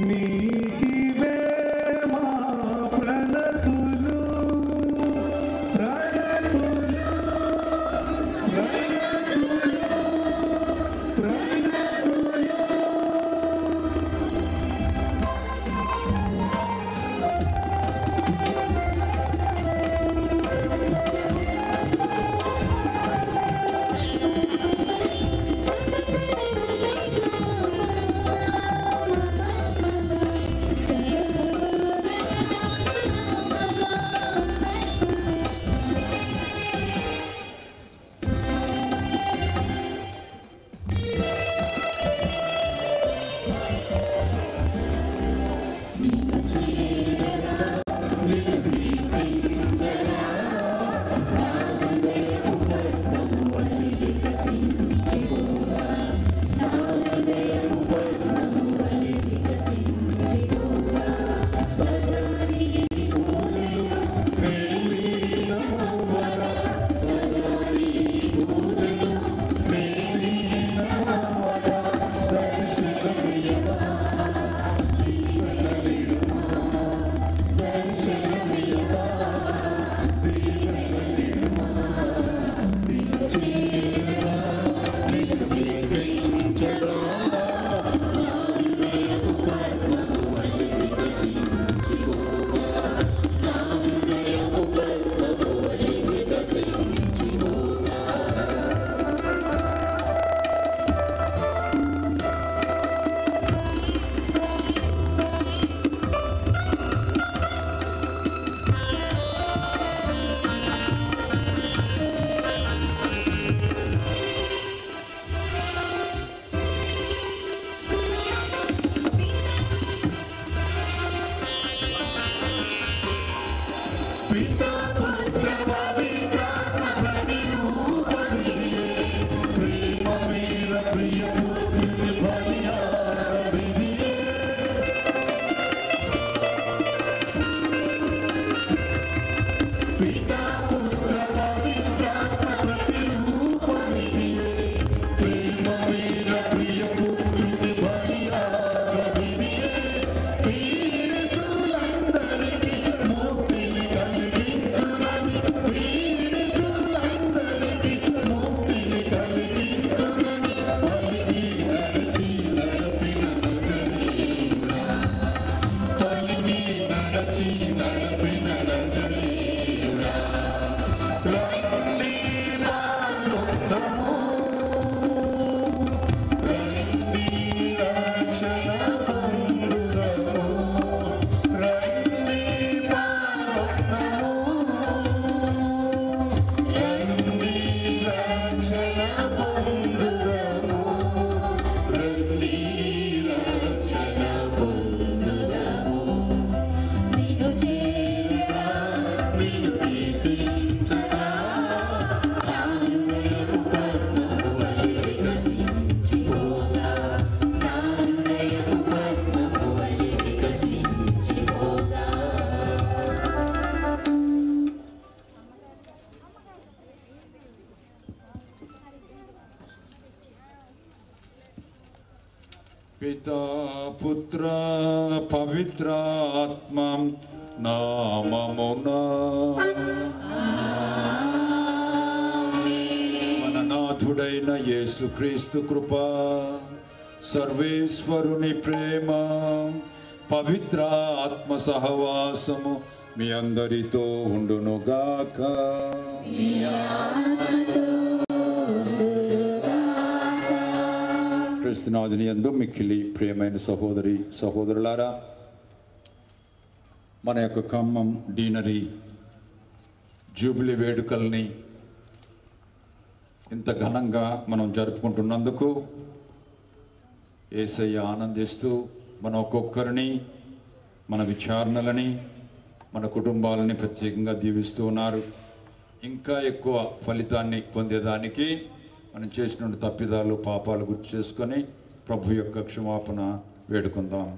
నీవే మా ప్రణతులు పితా పుత్ర పవిత్ర ఆత్మ నామమున మన నాథుడైన యేసుక్రీస్తు కృప, సర్వేశ్వరుని ప్రేమ, పవిత్ర ఆత్మ సహవాసము మీ అందరితో ఉండునుగాక. క్రీస్తునాథుని యందు మిక్కిలి ప్రియమైన సహోదరి సహోదరులారా, మన యొక్క ఖమ్మం డీనరీ జూబిలీ వేడుకల్ని ఇంత ఘనంగా మనం జరుపుకుంటున్నందుకు యేసయ్య ఆనందిస్తూ మన ఒక్కొక్కరిని, మన విచారణలని, మన కుటుంబాలని ప్రత్యేకంగా దీవిస్తూ ఉన్నారు. ఇంకా ఎక్కువ ఫలితాన్ని పొందేదానికి మనం చేసిన తప్పిదాలు పాపాలు గుర్తు చేసుకొని ప్రభు యొక్క క్షమాపణ వేడుకుందాం.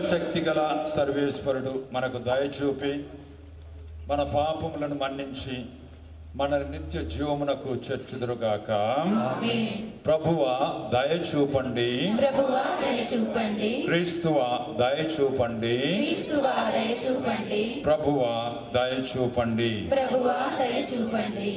సర్వశక్తి గల సర్వేశ్వరుడు మనకు దయచూపి మన పాపములను మన్నించి మన నిత్య జీవమునకు చేర్చుదురుగాక. ప్రభువా దయచూపండి, ప్రభువా దయచూపండి, క్రీస్తువా దయచూపండి, క్రీస్తువా దయచూపండి, ప్రభువా దయచూపండి. ప్రభువా దయచూపండి.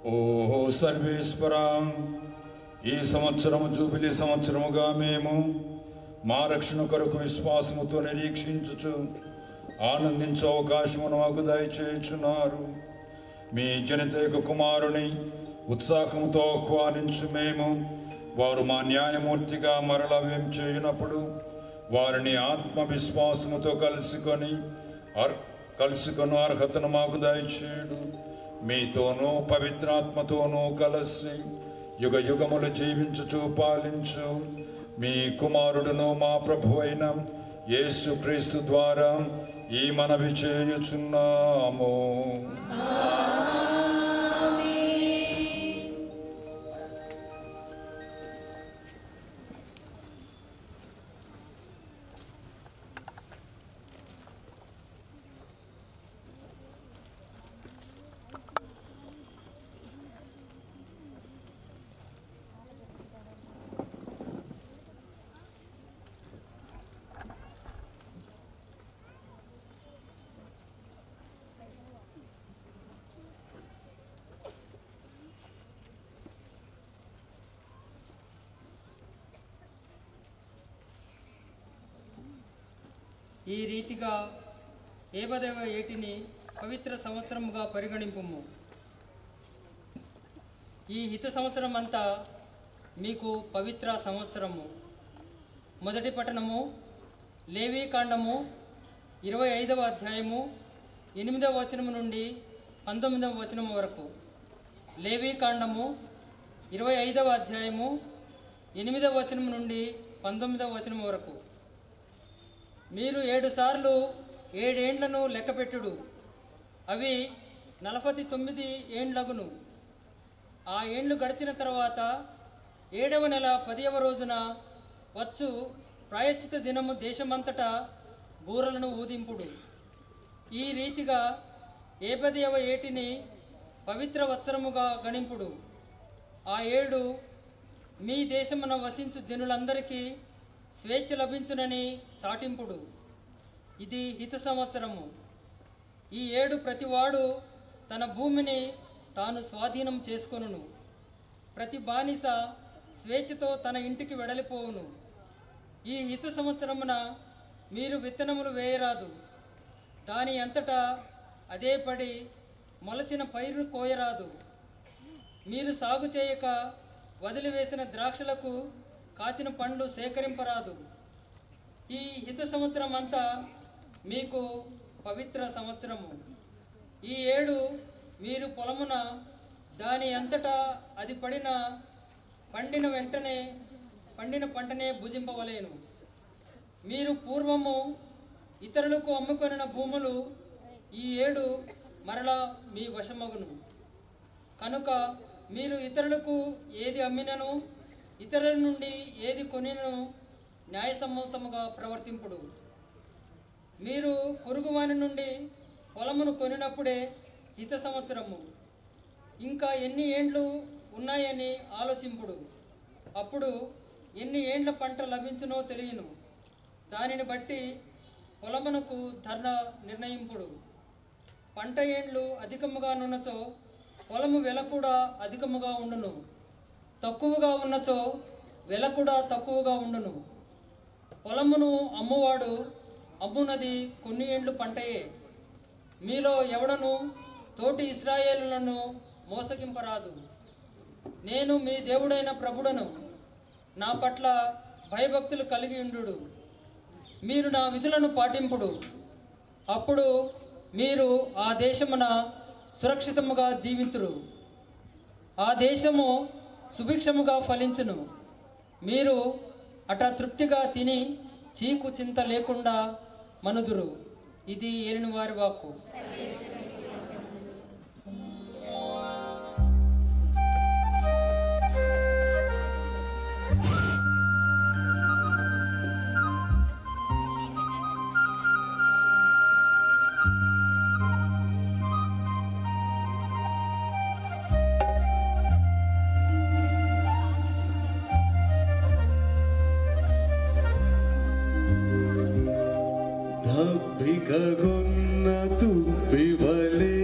ఓ సర్వేశ్వరా, ఈ సంవత్సరము జూబిలీ సంవత్సరముగా మేము మా రక్షణ కొరకు విశ్వాసముతో నిరీక్షించుచు ఆనందించే అవకాశమును మాకు దయచేయుచున్నారు. మీ జనితైక కుమారుని ఉత్సాహంతో ఆహ్వానించు మేము వారు మా న్యాయమూర్తిగా మరలా చేయునప్పుడు వారిని ఆత్మవిశ్వాసముతో కలుసుకొని అర్హతను మాకు దయచేయుడు. మీతోనూ పవిత్రాత్మతోనూ కలిసి యుగ యుగములు జీవించుచు పాలించు మీ కుమారుడును మా ప్రభువైన యేసు క్రీస్తు ద్వారా ఈ మనవి చేయుచున్నాము. ఈ రీతిగా ఏబదేవ ఏటిని పవిత్ర సంవత్సరముగా పరిగణింపుము. ఈ హిత సంవత్సరం అంతా మీకు పవిత్ర సంవత్సరము. మొదటి పట్టణము లేవీకాండము 25వ అధ్యాయము 8వ వచనము నుండి 19వ వచనము వరకు. లేవీకాండము 25వ అధ్యాయము 8వ వచనము నుండి 19వ వచనము వరకు. మీరు 7 సార్లు 7 ఏండ్లను లెక్కపెట్టుడు, అవి 49 ఏండ్లగును. ఆ ఏండ్లు గడిచిన తర్వాత 7వ నెల 10వ రోజున వచ్చు ప్రాయశ్చిత దినము దేశమంతటా బూరలను ఊదింపుడు. ఈ రీతిగా ఏబదేవ ఏటిని పవిత్ర వత్సరముగా గణింపుడు. ఆ ఏడు మీ దేశమున వసించు జనులందరికీ స్వేచ్ఛ లభించునని చాటింపుడు. ఇది హిత సంవత్సరము. ఈ ఏడు ప్రతివాడు తన భూమిని తాను స్వాధీనం చేసుకొనును. ప్రతి బానిస స్వేచ్ఛతో తన ఇంటికి వెడలిపోవును. ఈ హిత సంవత్సరమున మీరు విత్తనములు వేయరాదు, దాని అంతటా అదే పడి మొలచిన పైరు కోయరాదు. మీరు సాగు చేయక వదిలివేసిన ద్రాక్షలకు కాచిన పండ్లు సేకరింపరాదు. ఈ హిత సంవత్సరం అంతా మీకు పవిత్ర సంవత్సరము. ఈ ఏడు మీరు పొలమున దాని అంతటా అది పండిన పంటనే భుజింపవలేను. మీరు పూర్వము ఇతరులకు అమ్ముకొనిన భూములు ఈ ఏడు మరలా మీ వశమగును. కనుక మీరు ఇతరులకు ఏది అమ్మినను ఇతరుల నుండి ఏది కొనినను న్యాయసమ్మతముగా ప్రవర్తింపుడు. మీరు పొరుగువాని నుండి పొలమును కొనినప్పుడే హిత సంవత్సరము. ఇంకా ఎన్ని ఏండ్లు ఉన్నాయని ఆలోచింపుడు. అప్పుడు ఎన్ని ఏండ్ల పంట లభించునో తెలియను. దానిని బట్టి పొలమునకు ధర నిర్ణయింపుడు. పంట ఏండ్లు అధికముగా నున్నచో పొలము వెల కూడా అధికముగా ఉండును. తక్కువగా ఉన్నచో వెల కూడా తక్కువగా ఉండును. పొలమును అమ్మువాడు అమ్మునది కొన్ని ఏండ్లు పంటయే. మీలో ఎవడను తోటి ఇశ్రాయేలులను మోసగింపరాదు. నేను మీ దేవుడైన ప్రభుడను. నా పట్ల భయభక్తులు కలిగి ఉండు. మీరు నా విధులను పాటింపుడు. అప్పుడు మీరు ఆ దేశమున సురక్షితముగా జీవితురు. ఆ దేశము సుభిక్షముగా ఫలించును. మీరు అట తృప్తిగా తిని చీకు చింత లేకుండా మనుదురు. ఇది ఏలిన వారి వాక్కు. దప్పికగొన్న తుప్పివలే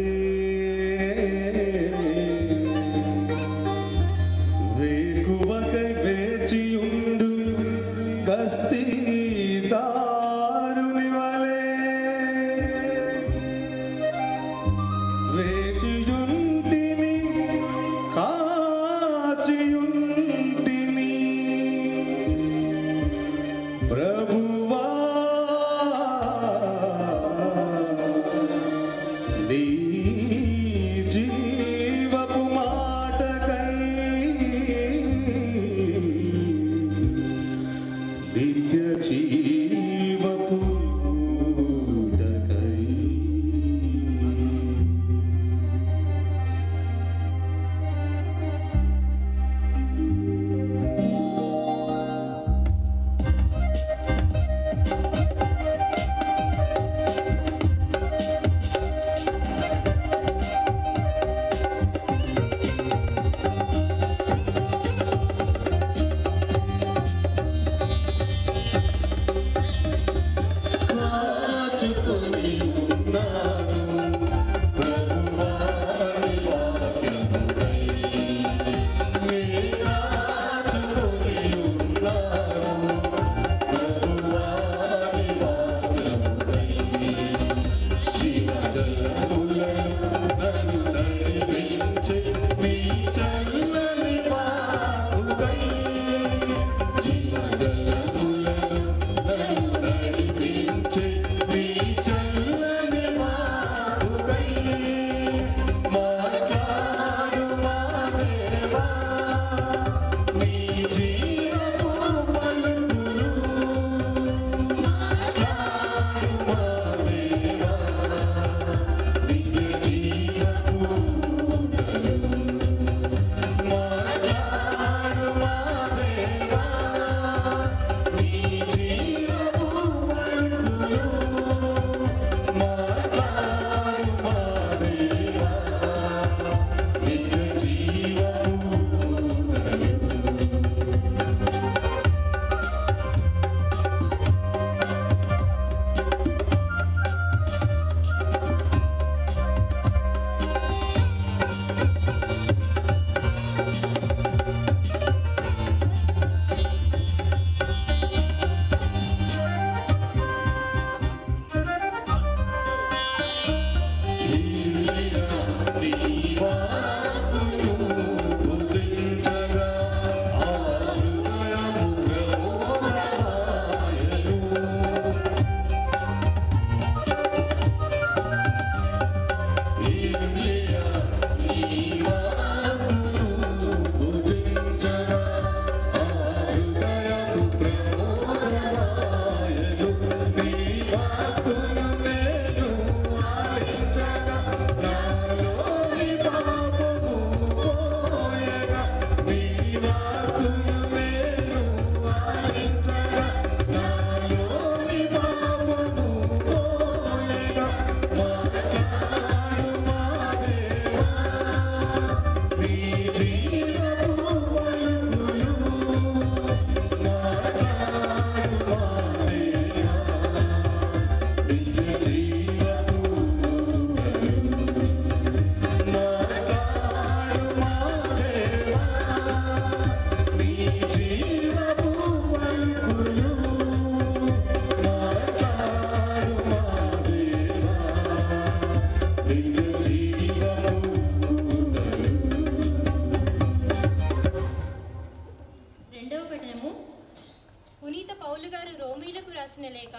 లేఖ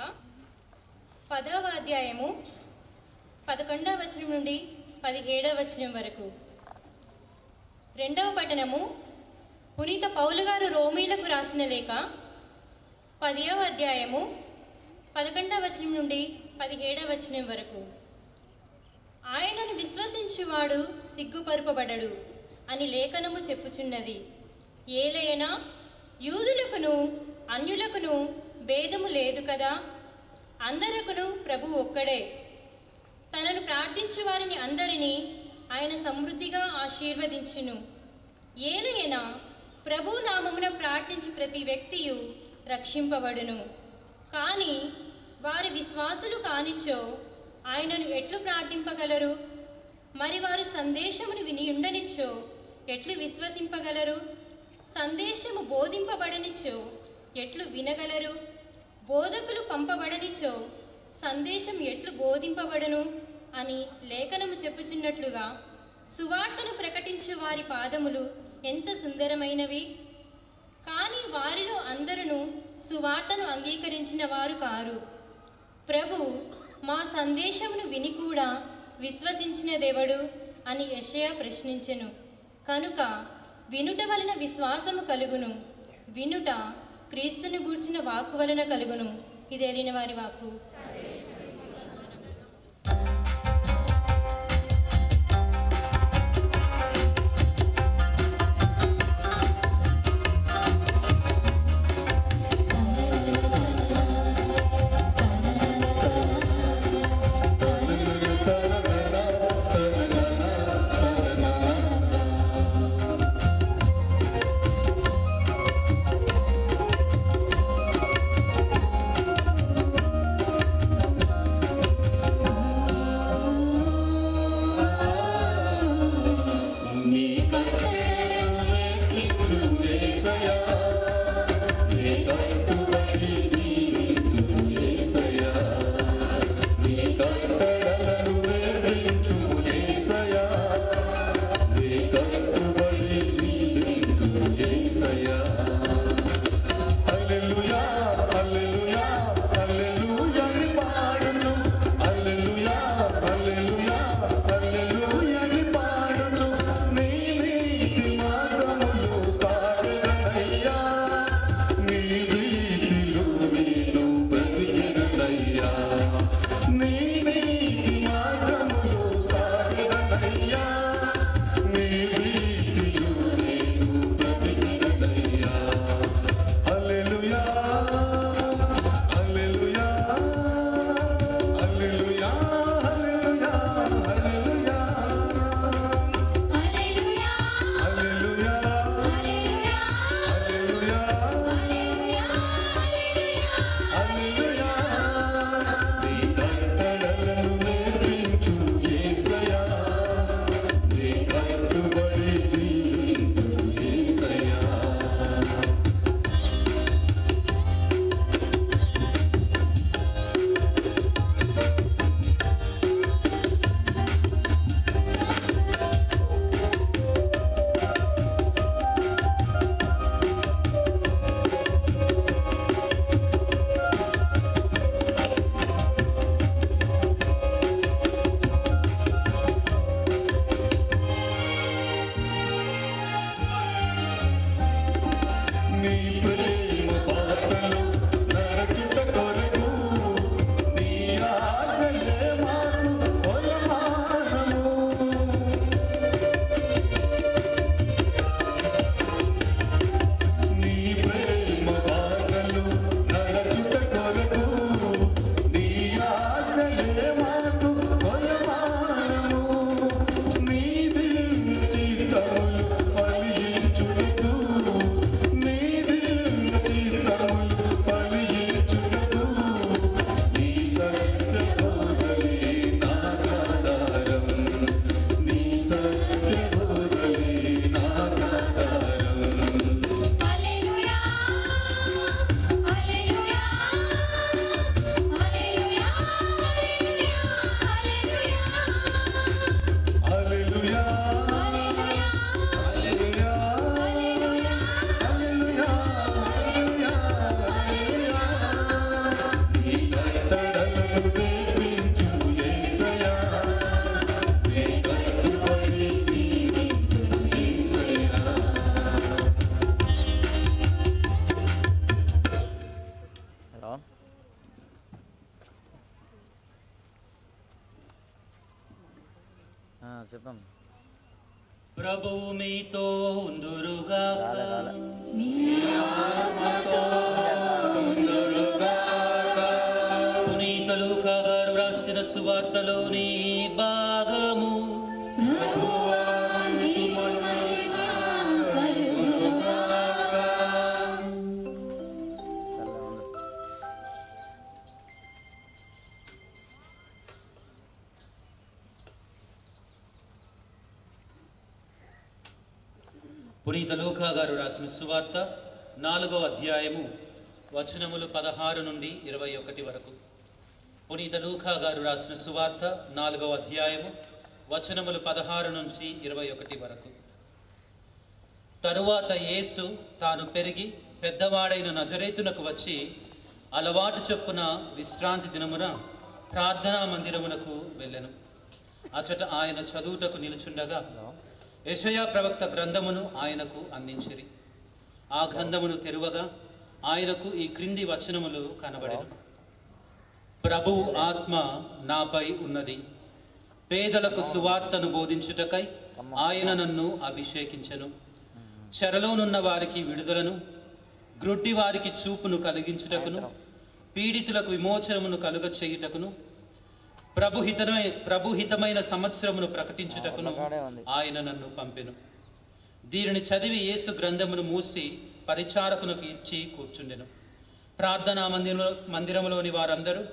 10వ అధ్యాయము 11వ వచనం నుండి 17వ వచనం వరకు. రెండవ పఠనము పునీత పౌలు గారు రోమీలకు రాసిన లేఖ 10వ అధ్యాయము 11వ వచనం నుండి 17వ వచనం వరకు. ఆయనను విశ్వసించువాడు సిగ్గుపరుపబడడు అని లేఖనము చెప్పుచున్నది. ఏలైనా యూదులకును అన్యులకును భేదము లేదు కదా, అందరకును ప్రభు ఒక్కడే. తనను ప్రార్థించు వారిని అందరినీ ఆయన సమృద్ధిగా ఆశీర్వదించును. ఏలైనా ప్రభు నామమున ప్రార్థించు ప్రతి వ్యక్తియు రక్షింపబడును. కానీ వారి విశ్వాసులు కానిచో ఆయనను ఎట్లు ప్రార్థింపగలరు? మరి వారు సందేశమును విని ఉండనిచ్చో ఎట్లు విశ్వసింపగలరు? సందేశము బోధింపబడనిచ్చో ఎట్లు వినగలరు? బోధకులు పంపబడనిచ్చో సందేశం ఎట్లు బోధింపబడును అని లేఖనము చెప్పుచున్నట్లుగా సువార్తను ప్రకటించు వారి పాదములు ఎంత సుందరమైనవి. కానీ వారిలో అందరూ సువార్తను అంగీకరించిన వారు కారు. ప్రభు మా సందేశమును విని కూడా విశ్వసించినదెవడు అని యెషయా ప్రశ్నించెను. కనుక వినుట వలన విశ్వాసము కలుగును, వినుట క్రీస్తును గూర్చిన వాక్కు వలన కలుగును. ఇదేలిన వారి వాక్కు. Yeah. చెప్పాం. ప్రభువు మీతో ఉందురుగాక. పునీత లూకా గారు రాసిన సువార్తలోని భాగము. పునీత లూకా గారు రాసిన సువార్త 4వ అధ్యాయము వచనములు 16 నుండి 21 వరకు. పునీత లూకా గారు రాసిన సువార్త 4వ అధ్యాయము వచనములు 16 నుంచి 21 వరకు. తరువాత యేసు తాను పెరిగి పెద్దవాడైన నజరేతునకు వచ్చి అలవాటు చొప్పున విశ్రాంతి దినమున ప్రార్థనా మందిరమునకు వెళ్ళెను. అచట ఆయన చదువుటకు నిలుచుండగా యెషయా ప్రవక్త గ్రంథమును ఆయనకు అందించిరి. ఆ గ్రంథమును తెరువగా ఆయనకు ఈ క్రింది వచనములు కనబడెను. ప్రభువు ఆత్మ నాపై ఉన్నది, పేదలకు సువార్తను బోధించుటకై ఆయన నన్ను అభిషేకించెను. చెరలోనున్న వారికి విడుదలను, గ్రుడ్డి వారికి చూపును కలిగించుటకును, పీడితులకు విమోచనమును కలుగ చేయుటకును, ప్రభుహితమైన సంవత్సరమును ప్రకటించుటకును ఆయన నన్ను పంపెను. దీనిని చదివి యేసు గ్రంథమును మూసి పరిచారకునకు ఇచ్చి కూర్చుండెను. ప్రార్థనా మందిరములోని వారందరూ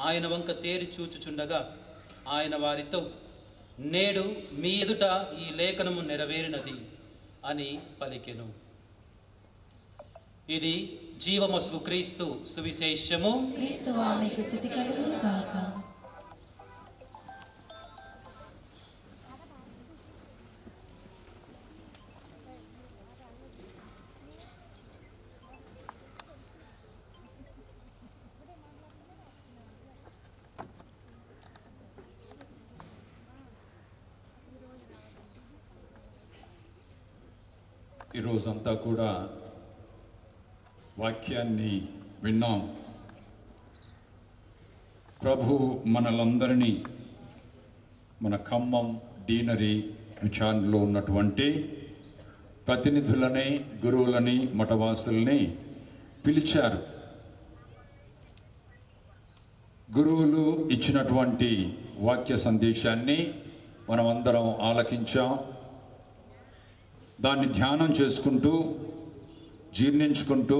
ఆయన వంక తేరి చూచుచుండగా ఆయన వారితో, నేడు మీ ఎదుట ఈ లేఖనము నెరవేరినది అని పలికెను. ఇది జీవమసుగు క్రీస్తు సువిశేషము. ఈరోజంతా కూడా వాక్యాన్ని విన్నాం. ప్రభు మనలందరినీ మన ఖమ్మం డీనరీ విచారణలో ఉన్నటువంటి ప్రతినిధులని, గురువులని, మఠవాసుల్ని పిలిచారు. గురువులు ఇచ్చినటువంటి వాక్య సందేశాన్ని మనమందరం ఆలకించాం. దాన్ని ధ్యానం చేసుకుంటూ, జీర్ణించుకుంటూ,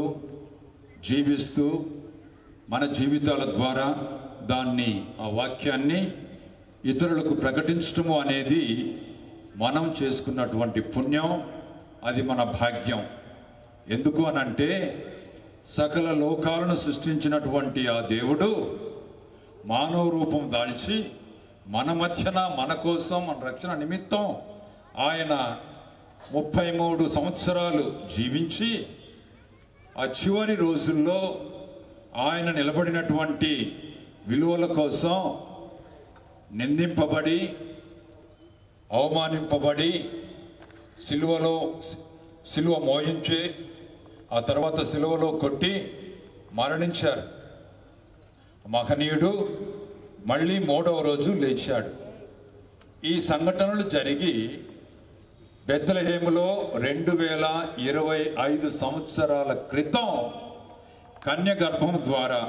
జీవిస్తూ మన జీవితాల ద్వారా దాన్ని, ఆ వాక్యాన్ని ఇతరులకు ప్రకటించటము అనేది మనం చేసుకున్నటువంటి పుణ్యం. అది మన భాగ్యం. ఎందుకు అనంటే సకల లోకాలను సృష్టించినటువంటి ఆ దేవుడు మానవ రూపం దాల్చి మన మధ్యన, మన కోసం, మన రక్షణ నిమిత్తం ఆయన 33 సంవత్సరాలు జీవించి ఆ చివరి రోజుల్లో ఆయన నిలబడినటువంటి విలువల కోసం నిందింపబడి, అవమానింపబడి, సిలువ మోయించి, ఆ తర్వాత సిలువలో కొట్టి మరణించారు. మహనీయుడు మళ్ళీ 3వ రోజు లేచాడు. ఈ సంఘటనలు జరిగి బెత్లెహేములో 2025 సంవత్సరాల క్రితం కన్య గర్భం ద్వారా,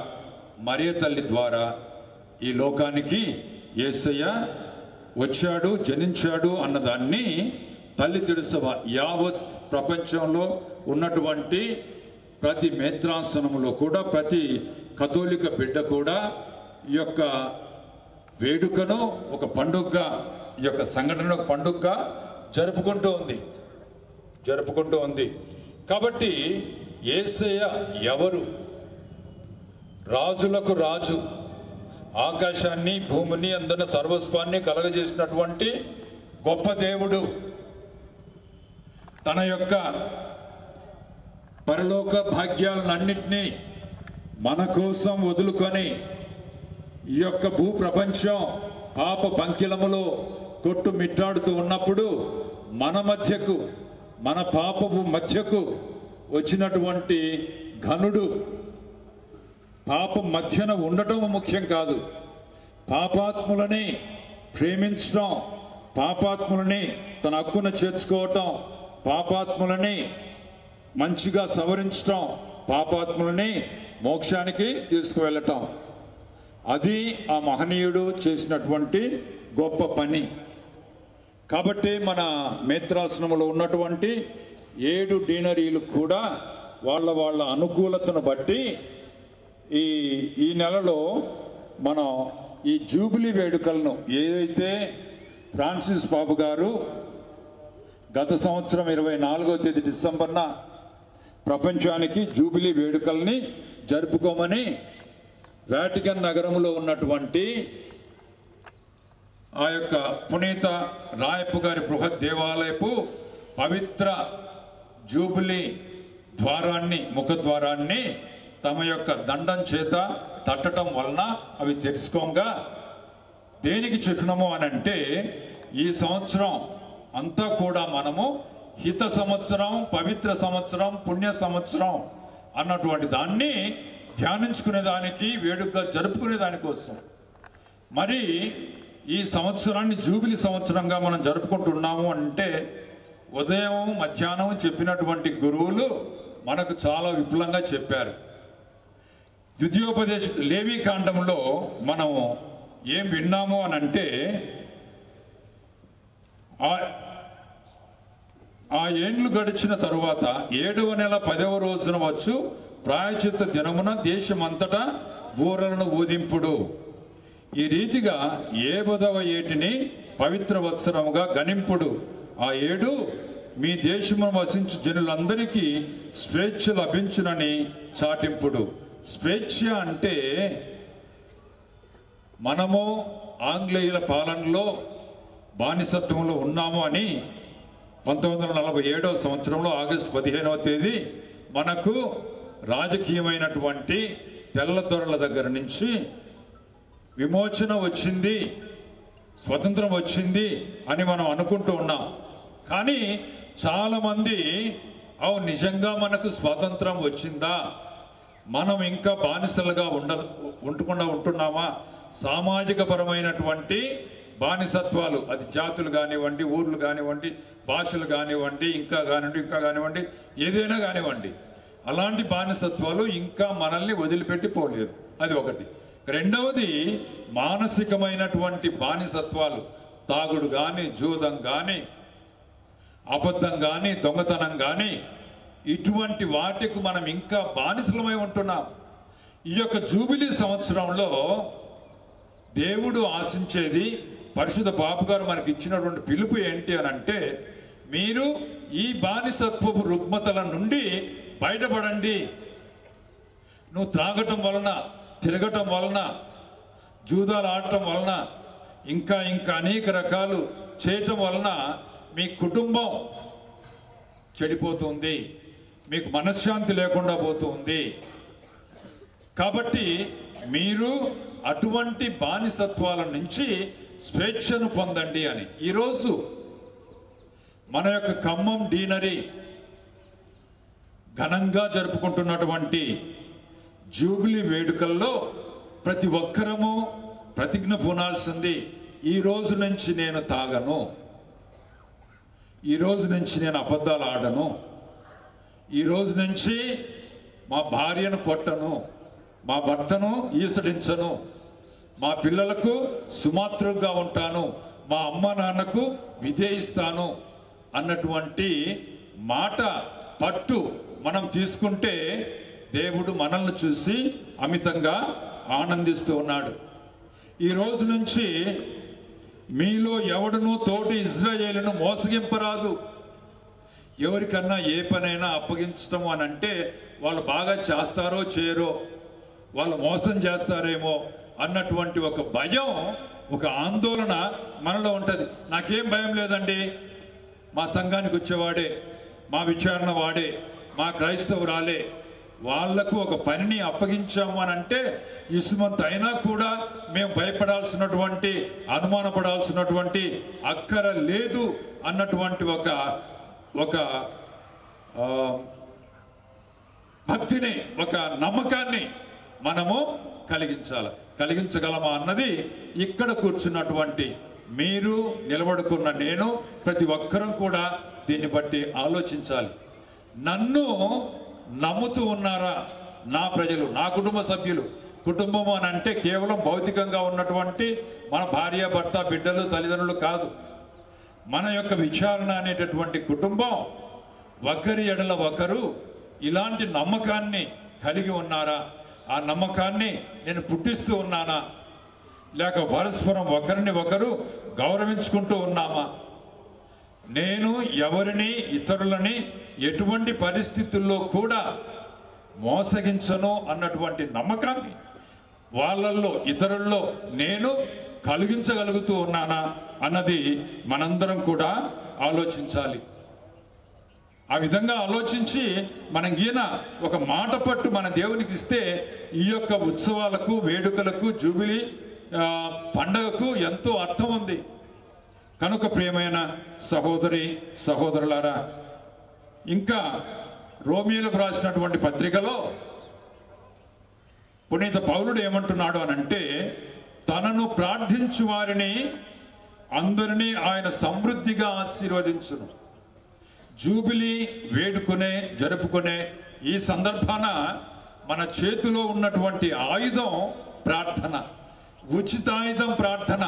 మరియ తల్లి ద్వారా ఈ లోకానికి యేసయ్య వచ్చాడు, జనించాడు అన్నదాన్ని తల్లి తెలుసవ యావత్ ప్రపంచంలో ఉన్నటువంటి ప్రతి మేత్రాసనంలో కూడా, ప్రతి కథోలిక బిడ్డ కూడా ఈ యొక్క వేడుకను ఒక పండుగగా, ఈ యొక్క సంఘటన ఒక పండుగగా జరుపుకుంటూ ఉంది. కాబట్టి యేసయ్య ఎవరు? రాజులకు రాజు, ఆకాశాన్ని, భూమిని, అందున సర్వస్వాన్ని కలగజేసినటువంటి గొప్ప దేవుడు. తన యొక్క పరలోక భాగ్యాలన్నింటినీ మన కోసం వదులుకొని ఈ యొక్క భూప్రపంచం పాప పంకిలములో కొట్టుమిట్టాడుతూ ఉన్నప్పుడు మన మధ్యకు, మన పాపపు మధ్యకు వచ్చినటువంటి ఘనుడు. పాపం మధ్యన ఉండటం ముఖ్యం కాదు, పాపాత్ములని ప్రేమించడం, పాపాత్ములని తన హక్కున చేర్చుకోవటం, పాపాత్ములని మంచిగా సవరించటం, పాపాత్ములని మోక్షానికి తీసుకువెళ్ళటం, అది ఆ మహనీయుడు చేసినటువంటి గొప్ప పని. కాబట్టి మన మేత్రాసనంలో ఉన్నటువంటి 7 డీనరీలు కూడా వాళ్ళ అనుకూలతను బట్టి ఈ నెలలో మనం ఈ జూబిలీ వేడుకలను ఏదైతే ఫ్రాన్సిస్ బాబు గారు గత సంవత్సరం 24వ తేదీ డిసెంబర్న ప్రపంచానికి జూబిలీ వేడుకల్ని జరుపుకోమని వాటికన్ నగరంలో ఉన్నటువంటి ఆ యొక్క పునీత రాయప్ప గారి బృహత్ దేవాలయపు పవిత్ర జూబిలీ ద్వారాన్ని, ముఖద్వారాన్ని తమ యొక్క దండం చేత తట్టడం వలన అవి తెలుసుకోగా దేనికి చిహ్నము అని అంటే ఈ సంవత్సరం అంతా కూడా మనము హిత సంవత్సరం, పవిత్ర సంవత్సరం, పుణ్య సంవత్సరం అన్నటువంటి దాన్ని ధ్యానించుకునే దానికి, వేడుకగా జరుపుకునే దానికోసం మరి ఈ సంవత్సరాన్ని జూబిలీ సంవత్సరంగా మనం జరుపుకుంటున్నాము అంటే ఉదయం మధ్యాహ్నం చెప్పినటువంటి గురువులు మనకు చాలా విపులంగా చెప్పారు. ద్వితీయోపదేశ లేవీ కాండంలో మనం ఏం విన్నాము అని అంటే ఆ ఏండ్లు గడిచిన తరువాత 7వ నెల 10వ రోజున వచ్చు ప్రాయచిత్త దినమున దేశమంతటా బూరలను ఊదింపుడు. ఈ రీతిగా 7వ ఏటిని పవిత్ర వత్సరముగా గణింపుడు. ఆ 7 మీ దేశమును వసించు జనులందరికీ స్వేచ్ఛ లభించునని చాటింపుడు. స్వేచ్ఛ అంటే మనము ఆంగ్లేయుల పాలనలో బానిసత్వంలో ఉన్నాము అని 1947వ సంవత్సరంలో ఆగస్టు 15వ తేదీ మనకు రాజకీయమైనటువంటి తెల్లదొరల దగ్గర నుంచి విమోచన వచ్చింది, స్వతంత్రం వచ్చింది అని మనం అనుకుంటూ ఉన్నాం. కానీ చాలామంది నిజంగా మనకు స్వాతంత్రం వచ్చిందా, మనం ఇంకా బానిసలుగా ఉండకుండా ఉంటున్నామా, సామాజిక పరమైనటువంటి బానిసత్వాలు, అది జాతులు కానివ్వండి, ఊర్లు కానివ్వండి, భాషలు కానివ్వండి, ఇంకా కానివ్వండి, ఏదైనా కానివ్వండి, అలాంటి బానిసత్వాలు ఇంకా మనల్ని వదిలిపెట్టి పోలేదు. అది ఒకటి. రెండవది మానసికమైనటువంటి బానిసత్వాలు, తాగుడు కానీ, జూదం కానీ, అబద్ధం కానీ, దొంగతనం కానీ, ఇటువంటి వాటికి మనం ఇంకా బానిసలమై ఉంటున్నాం. ఈ యొక్క జూబిలీ సంవత్సరంలో దేవుడు ఆశించేది, పరిశుద్ధ బాబు గారు మనకి ఇచ్చినటువంటి పిలుపు ఏంటి అని అంటే, మీరు ఈ బానిసత్వపు రుగ్మతల నుండి బయటపడండి. నువ్వు త్రాగటం వలన, తిరగటం వలన, జూదాలు ఆడటం వలన, ఇంకా అనేక రకాలు చేయటం వలన మీ కుటుంబం చెడిపోతుంది, మీకు మనశ్శాంతి లేకుండా పోతుంది. కాబట్టి మీరు అటువంటి బానిసత్వాల నుంచి స్వేచ్ఛను పొందండి అని ఈరోజు మన యొక్క ఖమ్మం డీనరీ ఘనంగా జరుపుకుంటున్నటువంటి జూబిలీ వేడుకల్లో ప్రతి ఒక్కరము ప్రతిజ్ఞ పూనాల్సింది, ఈ రోజు నుంచి నేను తాగను, ఈ రోజు నుంచి నేను అబద్ధాలు ఆడను, ఈ రోజు నుంచి మా భార్యను కొట్టను, మా భర్తను ఈసడించను, మా పిల్లలకు సుమాత్రుగా ఉంటాను, మా అమ్మ నాన్నకు విధేయిస్తాను అన్నటువంటి మాట పట్టు మనం తీసుకుంటే దేవుడు మనల్ని చూసి అమితంగా ఆనందిస్తూ ఉన్నాడు. ఈ రోజు నుంచి మీలో ఎవడునూ తోటి ఇజ్రాయేలును మోసగింపరాదు. ఎవరికన్నా ఏ పనైనా అప్పగించటం అని అంటే వాళ్ళు బాగా చేస్తారో చేయరో, వాళ్ళు మోసం చేస్తారేమో అన్నటువంటి ఒక భయం, ఒక ఆందోళన మనలో ఉంటుంది. నాకేం భయం లేదండి, మా సంఘానికి వచ్చేవాడే, మా విచారణ వాడే, మా క్రైస్తవురాలే, వాళ్లకు ఒక పనిని అప్పగించాము అని అంటే ఇసుమంత అయినా కూడా మేము భయపడాల్సినటువంటి, అనుమానపడాల్సినటువంటి అక్కర లేదు అన్నటువంటి ఒక భక్తిని, ఒక నమ్మకాన్ని మనము కలిగించగలమా అన్నది ఇక్కడ కూర్చున్నటువంటి మీరు నిలబడుకున్న నేను, ప్రతి ఒక్కరూ కూడా దీన్ని బట్టి ఆలోచించాలి. నన్ను నమ్ముతూ ఉన్నారా నా ప్రజలు, నా కుటుంబ సభ్యులు? కుటుంబం అని అంటే కేవలం భౌతికంగా ఉన్నటువంటి మన భార్య, భర్త, బిడ్డలు, తల్లిదండ్రులు కాదు. మన యొక్క విచారణ అనేటటువంటి కుటుంబం ఒకరి ఎడల ఒకరు ఇలాంటి నమ్మకాన్ని కలిగి ఉన్నారా? ఆ నమ్మకాన్ని నేను పుట్టిస్తూ ఉన్నానా? లేక పరస్పరం ఒకరిని ఒకరు గౌరవించుకుంటూ ఉన్నామా? నేను ఎవరిని, ఇతరులని ఎటువంటి పరిస్థితుల్లో కూడా మోసగించను అన్నటువంటి నమ్మకాన్ని వాళ్ళల్లో, ఇతరుల్లో నేను కలిగించగలుగుతూ ఉన్నానా అన్నది మనందరం కూడా ఆలోచించాలి. ఆ విధంగా ఆలోచించి మనం గీన ఒక మాట పట్టు మన దేవునికి ఇస్తే ఈ యొక్క ఉత్సవాలకు, వేడుకలకు, జూబిలీ పండగకు ఎంతో అర్థం ఉంది. కనుక ప్రియమైన సహోదరి సహోదరులారా, ఇంకా రోమియోలకు రాసినటువంటి పత్రికలో పునీత పౌలుడు ఏమంటున్నాడు అనంటే, తనను ప్రార్థించు వారిని అందరినీ ఆయన సమృద్ధిగా ఆశీర్వదించును. జూబిలీ జరుపుకునే ఈ సందర్భాన మన చేతిలో ఉన్నటువంటి ఆయుధం ప్రార్థన, ఉచితాయుధం ప్రార్థన.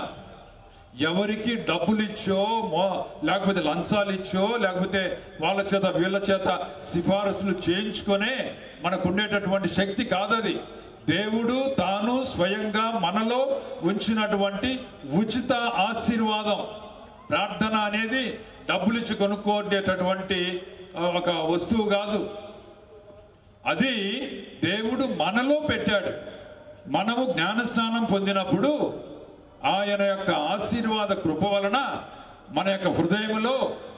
ఎవరికి డబ్బులు ఇచ్చో, లేకపోతే లంచాలు ఇచ్చో, లేకపోతే వాళ్ళ చేత వీళ్ళ చేత సిఫారసులు చేయించుకొనే మనకు ఉండేటటువంటి శక్తి కాదది. దేవుడు తాను స్వయంగా మనలో ఉంచినటువంటి ఉచిత ఆశీర్వాదం. ప్రార్థన అనేది డబ్బులు ఇచ్చి కొనుక్కోటటువంటి ఒక వస్తువు కాదు. అది దేవుడు మనలో పెట్టాడు. మనము జ్ఞానస్నానం పొందినప్పుడు ఆయన యొక్క ఆశీర్వాద కృప వలన మన యొక్క హృదయంలో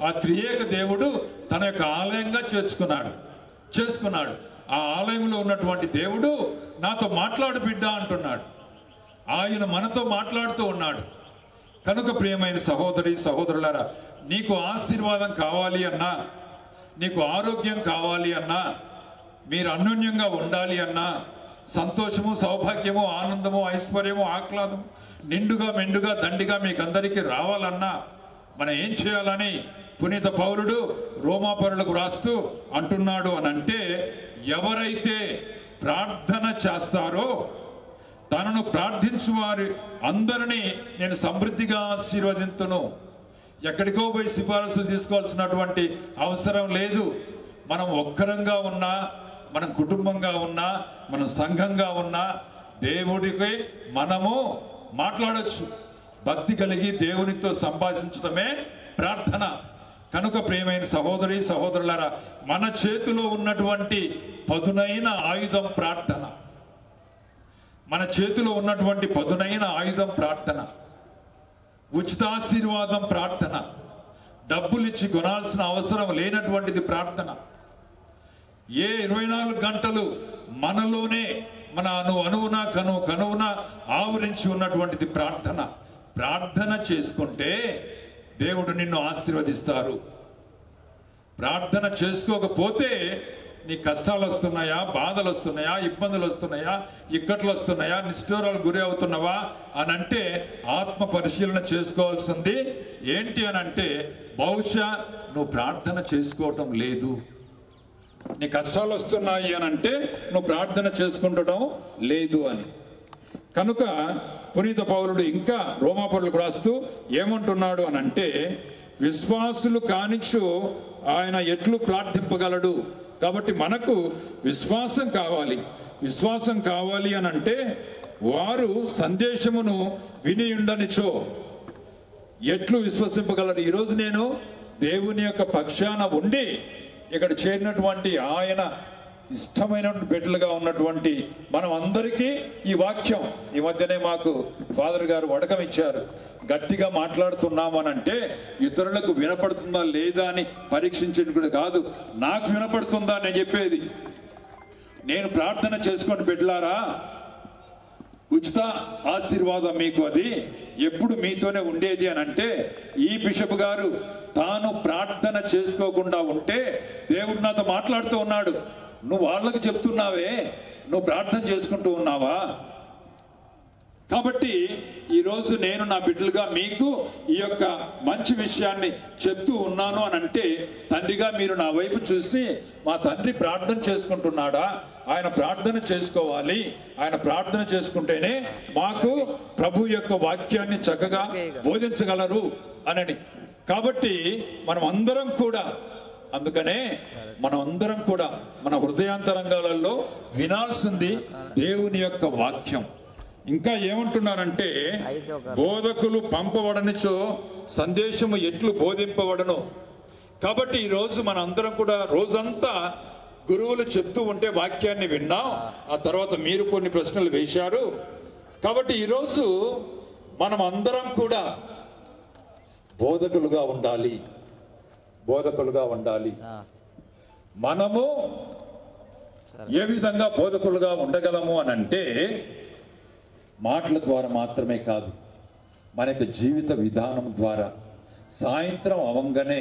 ఆ త్రియేక దేవుడు తన యొక్క ఆలయంగా చేసుకున్నాడు. ఆ ఆలయంలో ఉన్నటువంటి దేవుడు నాతో మాట్లాడు బిడ్డ అంటున్నాడు. ఆయన మనతో మాట్లాడుతూ ఉన్నాడు. కనుక ప్రియమైన సహోదరి సహోదరులారా, నీకు ఆశీర్వాదం కావాలి అన్నా, నీకు ఆరోగ్యం కావాలి అన్నా, మీరు అన్యోన్యంగా ఉండాలి అన్నా, సంతోషము, సౌభాగ్యము, ఆనందము, ఐశ్వర్యము, ఆహ్లాదము నిండుగా మెండుగా దండిగా మీకు అందరికీ రావాలన్నా మనం ఏం చేయాలని పునీత పౌలుడు రోమాపరులకు రాస్తూ అంటున్నాడు అనంటే, ఎవరైతే ప్రార్థన చేస్తారో తనను ప్రార్థించు వారి అందరినీ నేను సమృద్ధిగా ఆశీర్వదింతును. ఎక్కడికో పోయి సిఫారసులు తీసుకోవాల్సినటువంటి అవసరం లేదు. మనం ఒక్కరంగా ఉన్నా, మనం కుటుంబంగా ఉన్నా, మనం సంఘంగా ఉన్నా దేవుడికి మనము మాట్లాడొచ్చు. భక్తి కలిగి దేవునితో సంభాషించడమే ప్రార్థన. కనుక ప్రియమైన సహోదరి సహోదరులారా, మన చేతిలో ఉన్నటువంటి పదునైన ఆయుధం ప్రార్థన. మన చేతిలో ఉన్నటువంటి పదునైన ఆయుధం ప్రార్థన. ఉచితాశీర్వాదం ప్రార్థన. డబ్బులు ఇచ్చి కొనాల్సిన అవసరం లేనటువంటిది ప్రార్థన. ఏ 24 గంటలు మనలోనే మన అణువున కనువున ఆవరించి ఉన్నటువంటిది ప్రార్థన. ప్రార్థన చేసుకుంటే దేవుడు నిన్ను ఆశీర్వదిస్తారు. ప్రార్థన చేసుకోకపోతే నీ కష్టాలు వస్తున్నాయా, బాధలు వస్తున్నాయా, ఇబ్బందులు వస్తున్నాయా, ఇక్కట్లు వస్తున్నాయా, నిష్ఠూరాలు గురి అవుతున్నావా అని అంటే ఆత్మ పరిశీలన చేసుకోవాల్సింది ఏంటి అని అంటే, బహుశా నువ్వు ప్రార్థన చేసుకోవటం లేదు. నీ కష్టాలు వస్తున్నాయి అని అంటే నువ్వు ప్రార్థన చేసుకుంటడం లేదు అని. కనుక పునీత పౌలుడు ఇంకా రోమాపరులకు రాస్తూ ఏమంటున్నాడు అని అంటే, విశ్వాసులు కానిచ్చు ఆయన ఎట్లు ప్రార్థింపగలడు. కాబట్టి మనకు విశ్వాసం కావాలి. విశ్వాసం కావాలి అని అంటే వారు సందేశమును విని ఉండనిచో ఎట్లు విశ్వసింపగలరు. ఈరోజు నేను దేవుని యొక్క పక్షాన ఉండి ఇక్కడ చేరినటువంటి ఆయన ఇష్టమైన బిడ్డలుగా ఉన్నటువంటి మనం అందరికీ ఈ వాక్యం ఈ మధ్యనే మాకు ఫాదర్ గారు వడకం ఇచ్చారు. గట్టిగా మాట్లాడుతున్నామనంటే ఇతరులకు వినపడుతుందా లేదా అని పరీక్షించేది కాదు, నాకు వినపడుతుందా నేను చెప్పేది. నేను ప్రార్థన చేసుకోండి బిడ్డలారా, ఉచిత ఆశీర్వాదం మీకు అది ఎప్పుడు మీతోనే ఉండేది అని అంటే, ఈ బిషప్ గారు తాను ప్రార్థన చేసుకోకుండా ఉంటే దేవుడు నాతో మాట్లాడుతూ ఉన్నాడు. నువ్వు వాళ్ళకు చెప్తున్నావే, నువ్వు ప్రార్థన చేసుకుంటూ ఉన్నావా? కాబట్టి ఈరోజు నేను నా బిడ్డలుగా మీకు ఈ యొక్క మంచి విషయాన్ని చెప్తూ ఉన్నాను అని అంటే, తండ్రిగా మీరు నా వైపు చూసి మా తండ్రి ప్రార్థన చేసుకుంటున్నాడా, ఆయన ప్రార్థన చేసుకోవాలి, ఆయన ప్రార్థన చేసుకుంటేనే మాకు ప్రభు యొక్క వాక్యాన్ని చక్కగా బోధించగలరు అని. కాబట్టి మనం అందరం కూడా, అందుకనే మనం అందరం కూడా మన హృదయాంతరంగాలలో వినాల్సింది దేవుని యొక్క వాక్యం. ఇంకా ఏమంటున్నారంటే, బోధకులు పంపబడనిచో సందేశము ఎట్లు బోధింపబడను. కాబట్టి ఈరోజు మన అందరం కూడా రోజంతా గురువులు చెప్తూ ఉంటే వాక్యాన్ని విన్నాం, ఆ తర్వాత మీరు కొన్ని ప్రశ్నలు వేశారు. కాబట్టి ఈరోజు మనం అందరం కూడా బోధకులుగా ఉండాలి, బోధకులుగా ఉండాలి. మనము ఏ విధంగా బోధకులుగా ఉండగలము అని అంటే, మాటల ద్వారా మాత్రమే కాదు, మన యొక్క జీవిత విధానం ద్వారా. సాయంత్రం అవంగానే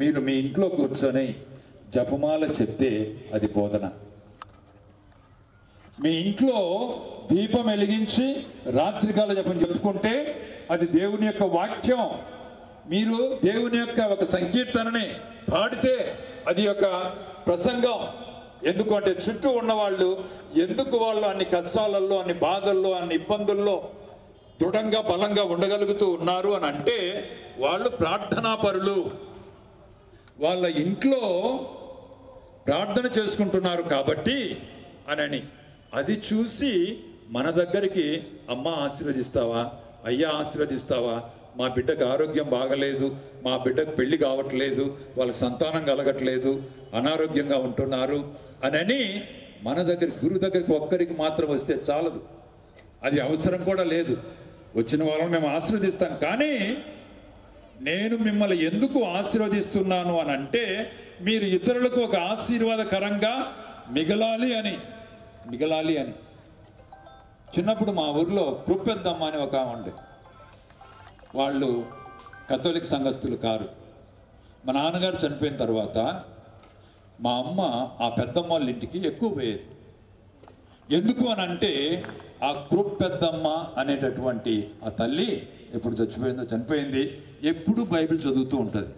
మీరు మీ ఇంట్లో కూర్చొని జపమాల చెప్తే అది బోధన. మీ ఇంట్లో దీపం వెలిగించి రాత్రికాల జపం చెప్పుకుంటే అది దేవుని యొక్క వాక్యం. మీరు దేవుని యొక్క ఒక సంకీర్తనని పాడితే అది ఒక ప్రసంగం. ఎందుకంటే చుట్టూ ఉన్నవాళ్ళు ఎందుకు వాళ్ళు అన్ని కష్టాలలో, అన్ని బాధల్లో, అన్ని ఇబ్బందుల్లో దృఢంగా బలంగా ఉండగలుగుతూ ఉన్నారు అని అంటే, వాళ్ళు ప్రార్థనాపరులు. వాళ్ళ ఇంట్లో ప్రార్థన చేసుకుంటున్నారు కాబట్టి అని. అది చూసి మన దగ్గరికి, అమ్మ ఆశీర్వదిస్తావా, అయ్యా ఆశీర్వదిస్తావా, మా బిడ్డకు ఆరోగ్యం బాగలేదు, మా బిడ్డకు పెళ్లి కావట్లేదు, వాళ్ళకి సంతానం కలగట్లేదు, అనారోగ్యంగా ఉంటున్నారు అని మన దగ్గరికి, గురువు దగ్గరికి ఒక్కరికి మాత్రం వస్తే చాలదు. అది అవసరం కూడా లేదు. వచ్చిన వాళ్ళని మేము ఆశీర్వదిస్తాం. కానీ నేను మిమ్మల్ని ఎందుకు ఆశీర్వదిస్తున్నాను అని అంటే, మీరు ఇతరులకు ఒక ఆశీర్వాదకరంగా మిగలాలి అని. చిన్నప్పుడు మా ఊర్లో కృపెద్దమ్మ అని ఒక ఆమె ఉండే. వాళ్ళు కథోలిక్ సంఘస్థులు కారు. మా నాన్నగారు చనిపోయిన తర్వాత మా అమ్మ ఆ పెద్దమ్మ వాళ్ళ ఇంటికి ఎక్కువ పోయేది. ఎందుకు అని అంటే, ఆ కృపెద్దమ్మ అనేటటువంటి ఆ తల్లి ఎప్పుడు చనిపోయింది, ఎప్పుడు బైబిల్ చదువుతూ ఉంటుంది.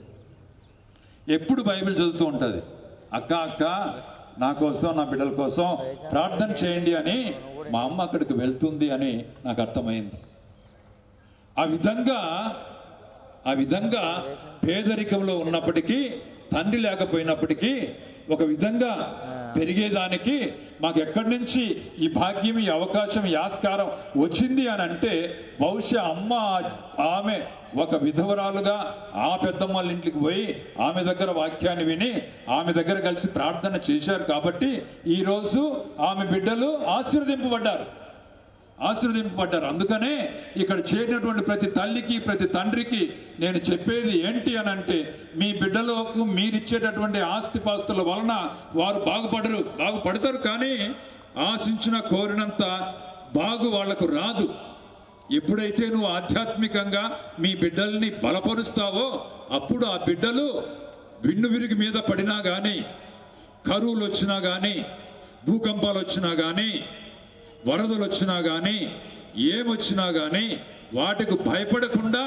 అక్క నా కోసం, నా బిడ్డల కోసం ప్రార్థన చేయండి అని మా అమ్మ అక్కడికి వెళ్తుంది అని నాకు అర్థమైంది. ఆ విధంగా పేదరికంలో ఉన్నప్పటికీ, తండ్రి లేకపోయినప్పటికీ ఒక విధంగా పెరిగేదానికి మాకు ఎక్కడి నుంచి ఈ భాగ్యం, ఈ అవకాశం, ఈ ఆస్కారం వచ్చింది అని అంటే, బహుశా ఆమె ఒక విధవరాలుగా ఆ పెద్దమ్మ వాళ్ళ ఇంటికి పోయి ఆమె దగ్గర వాక్యాన్ని విని ఆమె దగ్గర కలిసి ప్రార్థన చేశారు. కాబట్టి ఈరోజు ఆమె బిడ్డలు ఆశీర్వదింపబడ్డారు. అందుకనే ఇక్కడ చేరినటువంటి ప్రతి తల్లికి, ప్రతి తండ్రికి నేను చెప్పేది ఏంటి అని అంటే, మీ బిడ్డలకు మీరిచ్చేటటువంటి ఆస్తిపాస్తుల వలన వారు బాగుపడతారు, కానీ ఆశించిన కోరినంత బాగు వాళ్లకు రాదు. ఎప్పుడైతే నువ్వు ఆధ్యాత్మికంగా మీ బిడ్డల్ని బలపరుస్తావో, అప్పుడు ఆ బిడ్డలు విన్నువిరిగి మీద పడినా కానీ, కరువులు వచ్చినా కానీ, భూకంపాలు వచ్చినా కానీ, వరదలు వచ్చినా కానీ, ఏమొచ్చినా కానీ వాటికి భయపడకుండా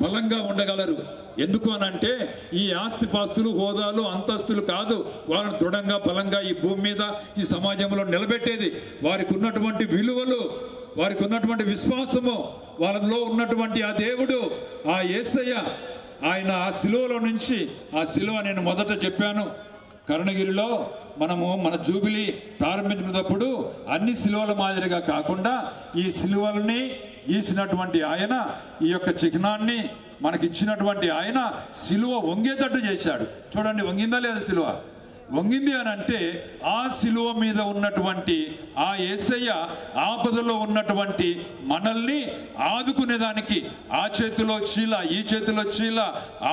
బలంగా ఉండగలరు. ఎందుకు అనంటే, ఈ ఆస్తిపాస్తులు, హోదాలు, అంతస్తులు కాదు వాళ్ళని దృఢంగా, బలంగా ఈ భూమి మీద, ఈ సమాజంలో నిలబెట్టేది వారికి ఉన్నటువంటి విలువలు, వారికి ఉన్నటువంటి విశ్వాసము, వాళ్ళలో ఉన్నటువంటి ఆ దేవుడు, ఆ యేసయ్య. ఆయన ఆ శిలువలో నుంచి, ఆ శిలువ నేను మొదట చెప్పాను, కరుణగిరిలో మన జూబిలీ ప్రారంభించినప్పుడు అన్ని శిలువల మాదిరిగా కాకుండా ఈ శిలువలని గీసినటువంటి ఆయన, ఈ యొక్క చిహ్నాన్ని మనకిచ్చినటువంటి ఆయన శిలువ వంగేటట్టు చేశాడు. చూడండి, వంగిందా లేదా శిలువ? వంగింది అని అంటే, ఆ శిలువ మీద ఉన్నటువంటి ఆ యేసయ్య ఆపదలో ఉన్నటువంటి మనల్ని ఆదుకునేదానికి, ఆ చేతిలో చీల, ఈ చేతిలో చీల,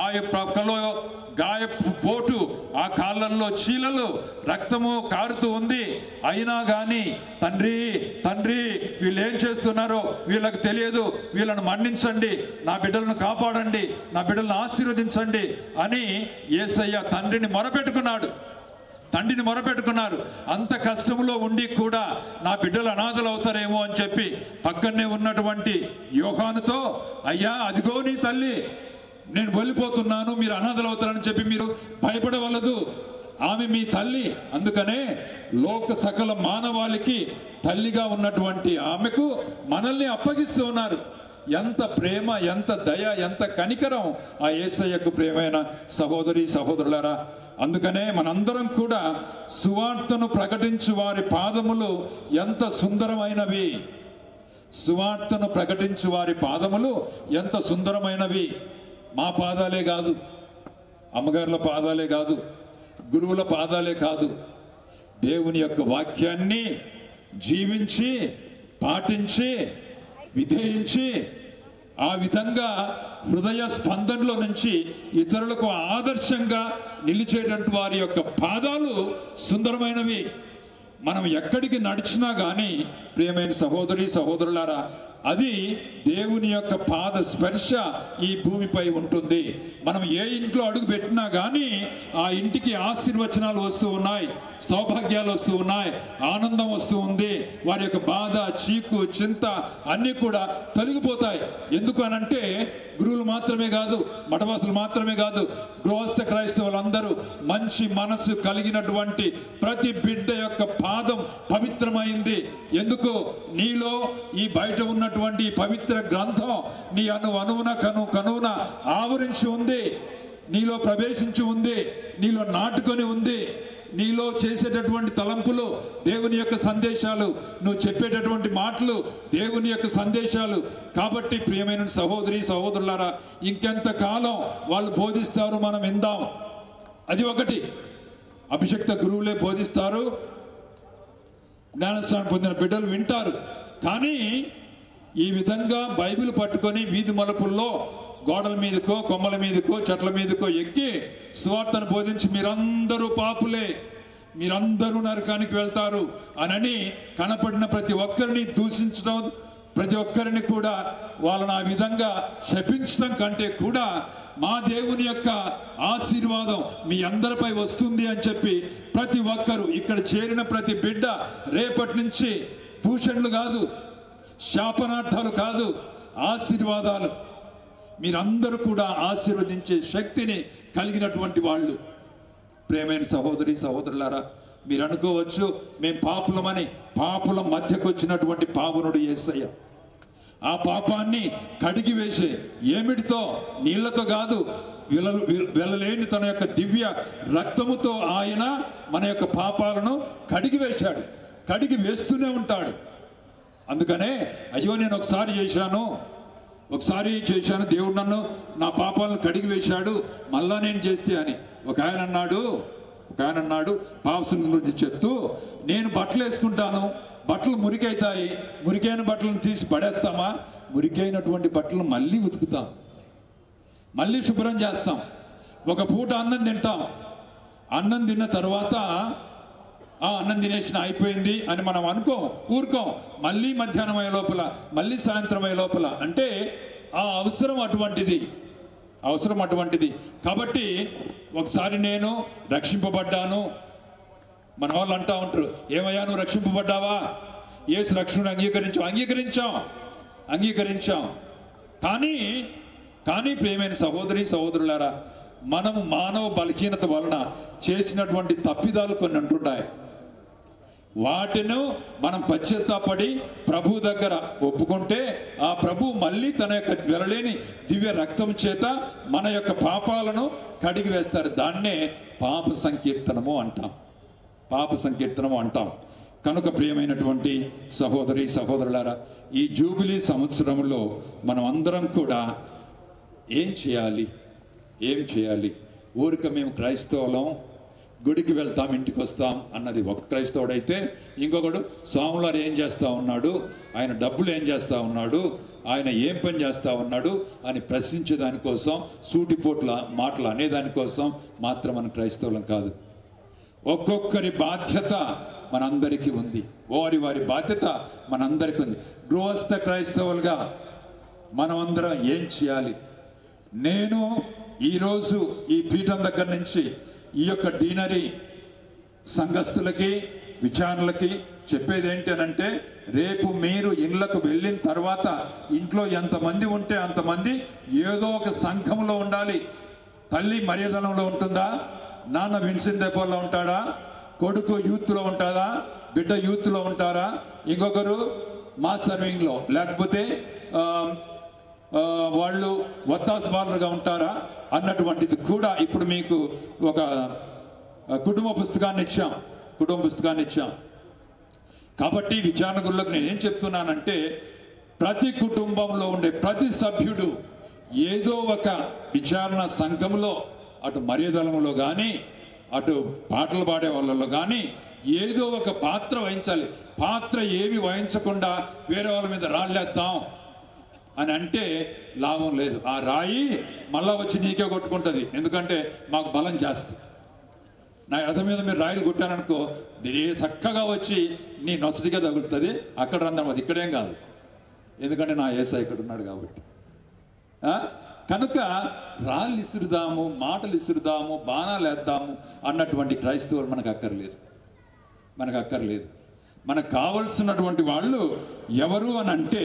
ఆ పక్కలో గాయపు పోటు, ఆ కాళ్ళల్లో చీలలు, రక్తము కారుతూ ఉంది. అయినా కానీ తండ్రి వీళ్ళు ఏం చేస్తున్నారో వీళ్ళకి తెలియదు, వీళ్ళను మన్నించండి, నా బిడ్డలను కాపాడండి, నా బిడ్డలను ఆశీర్వదించండి అని యేసయ్య తండ్రిని మొరపెట్టుకున్నాడు. తండ్రిని మొరపెట్టుకున్నారు. అంత కష్టంలో ఉండి కూడా నా బిడ్డలు అనాథలు అవుతారేమో అని చెప్పి పక్కనే ఉన్నటువంటి యోహానుతో, అయ్యా అదిగో నీ తల్లి, నేను వెళ్ళిపోతున్నాను, మీరు అనాథలు అవుతారని చెప్పి మీరు భయపడవలదు, ఆమె మీ తల్లి. అందుకనే లోక సకల మానవాళికి తల్లిగా ఉన్నటువంటి ఆమెకు మనల్ని అప్పగిస్తూ ఉన్నారు. ఎంత ప్రేమ, ఎంత దయ, ఎంత కనికరం ఆ యేసయ్యకు. ప్రేమైన సహోదరి సహోదరులారా, అందుకనే మనందరం కూడా సువార్తను ప్రకటించు వారి పాదములు ఎంత సుందరమైనవి. సువార్తను ప్రకటించు వారి పాదములు ఎంత సుందరమైనవి. మా పాదాలే కాదు, అమ్మగారుల పాదాలే కాదు, గురువుల పాదాలే కాదు, దేవుని యొక్క వాక్యాన్ని జీవించి పాటించి విధేయించి ఆ విధంగా హృదయ స్పందనలో నుంచి ఇతరులకు ఆదర్శంగా నిలిచేటటువంటి వారి యొక్క పాదాలు సుందరమైనవి. మనం ఎక్కడికి నడిచినా కానీ ప్రియమైన సహోదరి సహోదరులారా, అది దేవుని యొక్క పాద స్పర్శ ఈ భూమిపై ఉంటుంది. మనం ఏ ఇంట్లో అడుగు పెట్టినా కానీ ఆ ఇంటికి ఆశీర్వచనాలు వస్తూ ఉన్నాయి, సౌభాగ్యాలు వస్తూ ఉన్నాయి, ఆనందం వస్తూ ఉంది. వారి యొక్క బాధ, చీకు, చింత అన్నీ కూడా తొలగిపోతాయి. ఎందుకు అనంటే గురువులు మాత్రమే కాదు, మఠవాసులు మాత్రమే కాదు, గృహస్థ క్రైస్తవులందరూ మంచి మనసు కలిగినటువంటి ప్రతి బిడ్డ యొక్క పాదం పవిత్రమైంది. ఎందుకు? నీలో ఈ బయట ఉన్నటువంటి పవిత్ర గ్రంథం నీ అణువున కనువున ఆవరించి ఉంది, నీలో ప్రవేశించి ఉంది, నీలో నాటుకొని ఉంది. నీలో చేసేటటువంటి తలంపులు దేవుని యొక్క సందేశాలు, నువ్వు చెప్పేటటువంటి మాటలు దేవుని యొక్క సందేశాలు. కాబట్టి ప్రియమైన సహోదరి సహోదరులారా, ఇంకెంత కాలం వాళ్ళు బోధిస్తారు, మనం విందాం. అది ఒకటి. అభిషక్త గురువులే బోధిస్తారు, జ్ఞానస్నానం పొందిన బిడ్డలు వింటారు. కానీ ఈ విధంగా బైబిల్ పట్టుకొని వీధి మలుపుల్లో గోడల మీదకో కొమ్మల మీదకో చెట్ల మీదకో ఎక్కి సువార్తను బోధించి మీరందరూ పాపులే, మీరందరూ నరకానికి వెళ్తారు అనని కనపడిన ప్రతి ఒక్కరిని దూషించడం, ప్రతి ఒక్కరిని కూడా వాళ్ళని ఆ విధంగా శపించడం కంటే కూడా మా దేవుని యొక్క ఆశీర్వాదం మీ అందరిపై వస్తుంది అని చెప్పి ప్రతి ఒక్కరు ఇక్కడ చేరిన ప్రతి బిడ్డ రేపటి నుంచి దూషణలు కాదు, శాపనార్థాలు కాదు, ఆశీర్వాదాలు. మీరందరూ కూడా ఆశీర్వదించే శక్తిని కలిగినటువంటి వాళ్ళు. ప్రేమైన సహోదరి సహోదరులారా, మీరు అనుకోవచ్చు మేము పాపులమని. పాపుల మధ్యకు వచ్చినటువంటి పావనుడు యేసయ్య. ఆ పాపాన్ని కడిగి వేసే ఏమిటితో? నీళ్లతో కాదు, వెళ్ళలేని తన యొక్క దివ్య రక్తముతో ఆయన మన యొక్క పాపాలను కడిగి వేశాడు, కడిగి వేస్తూనే ఉంటాడు. అందుకనే అయ్యో నేను ఒకసారి చేశాను, దేవుడు నన్ను నా పాపాలను కడిగి వేశాడు, మళ్ళా నేను చేస్తే అని ఒక ఆయన అన్నాడు పాపం గురించి చెప్తూ, నేను బట్టలు వేసుకుంటాను, బట్టలు మురికైతాయి, మురికైన బట్టలను తీసి పడేస్తామా? మురికైనటువంటి బట్టలు మళ్ళీ ఉతుకుతాం, మళ్ళీ శుభ్రం చేస్తాం. ఒక పూట అన్నం తింటాం, అన్నం తిన్న తర్వాత అన్నం తినేసిన అయిపోయింది అని మనం ఊరుకోం. మళ్ళీ మధ్యాహ్నం అయ్యే లోపల, మళ్ళీ సాయంత్రం అయ్యే లోపల, అంటే ఆ అవసరం అటువంటిది. కాబట్టి ఒకసారి నేను రక్షింపబడ్డాను. మన వాళ్ళు అంటూ ఉంటారు, ఏమయ్యా నువ్వు రక్షింపబడ్డావా? యేసు రక్షణ అంగీకరించాం. కానీ ప్రియమైన సహోదరి సహోదరులారా, మనము మానవ బలహీనత వలన చేసినటువంటి తప్పిదాలు కొన్ని ఉంటున్నాయి. వాటిను మనం పశ్చాత్తాపడి ప్రభు దగ్గర ఒప్పుకుంటే ఆ ప్రభు మళ్ళీ తన యొక్క వెరలేని దివ్య రక్తం చేత మన యొక్క పాపాలను కడిగి వేస్తారు. దాన్నే పాప సంకీర్తనము అంటాం. కనుక ప్రియమైనటువంటి సహోదరి సహోదరులారా, ఈ జూబిలీ సంవత్సరంలో మనం అందరం కూడా ఏం చేయాలి? ఊరిక మేము క్రైస్తవులం, గుడికి వెళ్తాం, ఇంటికి వస్తాం అన్నది ఒక క్రైస్తవుడైతే, ఇంకొకడు స్వాములారు ఏం చేస్తూ ఉన్నాడు, ఆయన డబ్బులు ఏం చేస్తూ ఉన్నాడు, ఆయన ఏం పని చేస్తూ ఉన్నాడు అని ప్రశ్నించే దానికోసం, సూటిపోట్ల మాటలు అనేదానికోసం మాత్రం మన క్రైస్తవులం కాదు. ఒక్కొక్కరి బాధ్యత మనందరికీ ఉంది. వారి బాధ్యత మనందరికీ ఉంది. గృహస్థ క్రైస్తవులుగా మనమందరం ఏం చేయాలి? నేను ఈరోజు ఈ పీఠం దగ్గర నుంచి ఈ యొక్క డీనరీ సంఘస్థులకి విచారణలకి చెప్పేది ఏంటి అని అంటే, రేపు మీరు ఇళ్లకు వెళ్ళిన తర్వాత ఇంట్లో ఎంతమంది ఉంటే అంతమంది ఏదో ఒక సంఘంలో ఉండాలి. తల్లి మర్యాదలంలో ఉంటుందా, నాన్న విన్సెంట్ దెపోలో ఉంటాడా, కొడుకు యూత్లో ఉంటాడా, బిడ్డ యూత్లో ఉంటారా, ఇంకొకరు మా సర్వింగ్లో, లేకపోతే వాళ్ళు వత్తాసు బారులుగా ఉంటారా అన్నటువంటిది కూడా ఇప్పుడు మీకు ఒక కుటుంబ పుస్తకాన్ని ఇచ్చాం. కాబట్టి విచారణ గురులకు నేనేం చెప్తున్నానంటే, ప్రతి కుటుంబంలో ఉండే ప్రతి సభ్యుడు ఏదో ఒక విచారణ సంఘంలో, అటు మర్యాదలంలో కానీ అటు పాటలు పాడే వాళ్ళలో కానీ ఏదో ఒక పాత్ర వహించాలి. పాత్ర ఏమి వహించకుండా వేరే వాళ్ళ మీద రాళ్ళేద్దాం అని అంటే లాభం లేదు. ఆ రాయి మళ్ళా వచ్చి నీకే కొట్టుకుంటుంది, ఎందుకంటే మాకు బలం చేస్తుంది. నా ఎద మీద మీరు రాయిలు కొట్టాననుకో, చక్కగా వచ్చి నీ నొసటిగా తగులుతుంది. అక్కడ రందాం, అది ఇక్కడేం కాదు, ఎందుకంటే నా యేసయ్య ఇక్కడ ఉన్నాడు కాబట్టి. కనుక రాళ్ళు ఇసురుదాము, మాటలు ఇసురుదాము, బాణాలు వేద్దాము అన్నటువంటి క్రైస్తవులు మనకు అక్కర్లేదు. మనకు కావలసినటువంటి వాళ్ళు ఎవరు అని అంటే,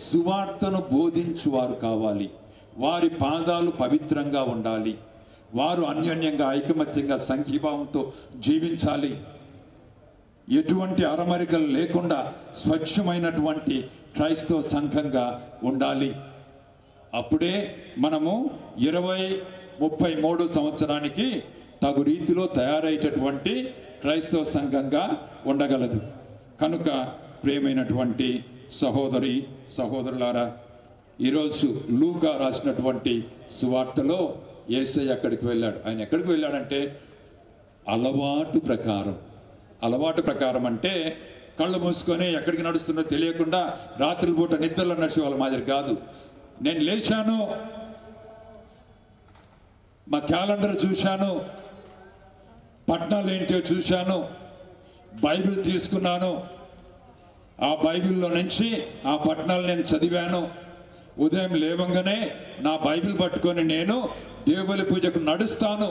సువార్తను బోధించువారు కావాలి. వారి పాదాలు పవిత్రంగా ఉండాలి. వారు అన్యోన్యంగా ఐకమత్యంగా సంఘీభావంతో జీవించాలి. ఎటువంటి అరమరికలు లేకుండా స్వచ్ఛమైనటువంటి క్రైస్తవ సంఘంగా ఉండాలి. అప్పుడే మనము 2033 సంవత్సరానికి తగు రీతిలో తయారయ్యేటటువంటి క్రైస్తవ సంఘంగా ఉండగలదు. కనుక ప్రియమైనటువంటి సహోదరి సహోదరులారా, ఈరోజు లూకా రాసినటువంటి సువార్తలో యేసయ్య అక్కడికి వెళ్ళాడు. ఆయన ఎక్కడికి వెళ్ళాడంటే, అలవాటు ప్రకారం అంటే కళ్ళు మూసుకొని ఎక్కడికి నడుస్తుందో తెలియకుండా రాత్రి పూట నిద్రలో నడిచే వాళ్ళ మాదిరి కాదు. నేను లేచాను, మా క్యాలెండర్ చూశాను, పట్టణాలు ఏంటో చూశాను, బైబిల్ తీసుకున్నాను, ఆ బైబిల్లో నుంచి ఆ పట్టణాలు నేను చదివాను. ఉదయం లేవంగానే నా బైబిల్ పట్టుకొని నేను దేవుని పూజకు నడుస్తాను.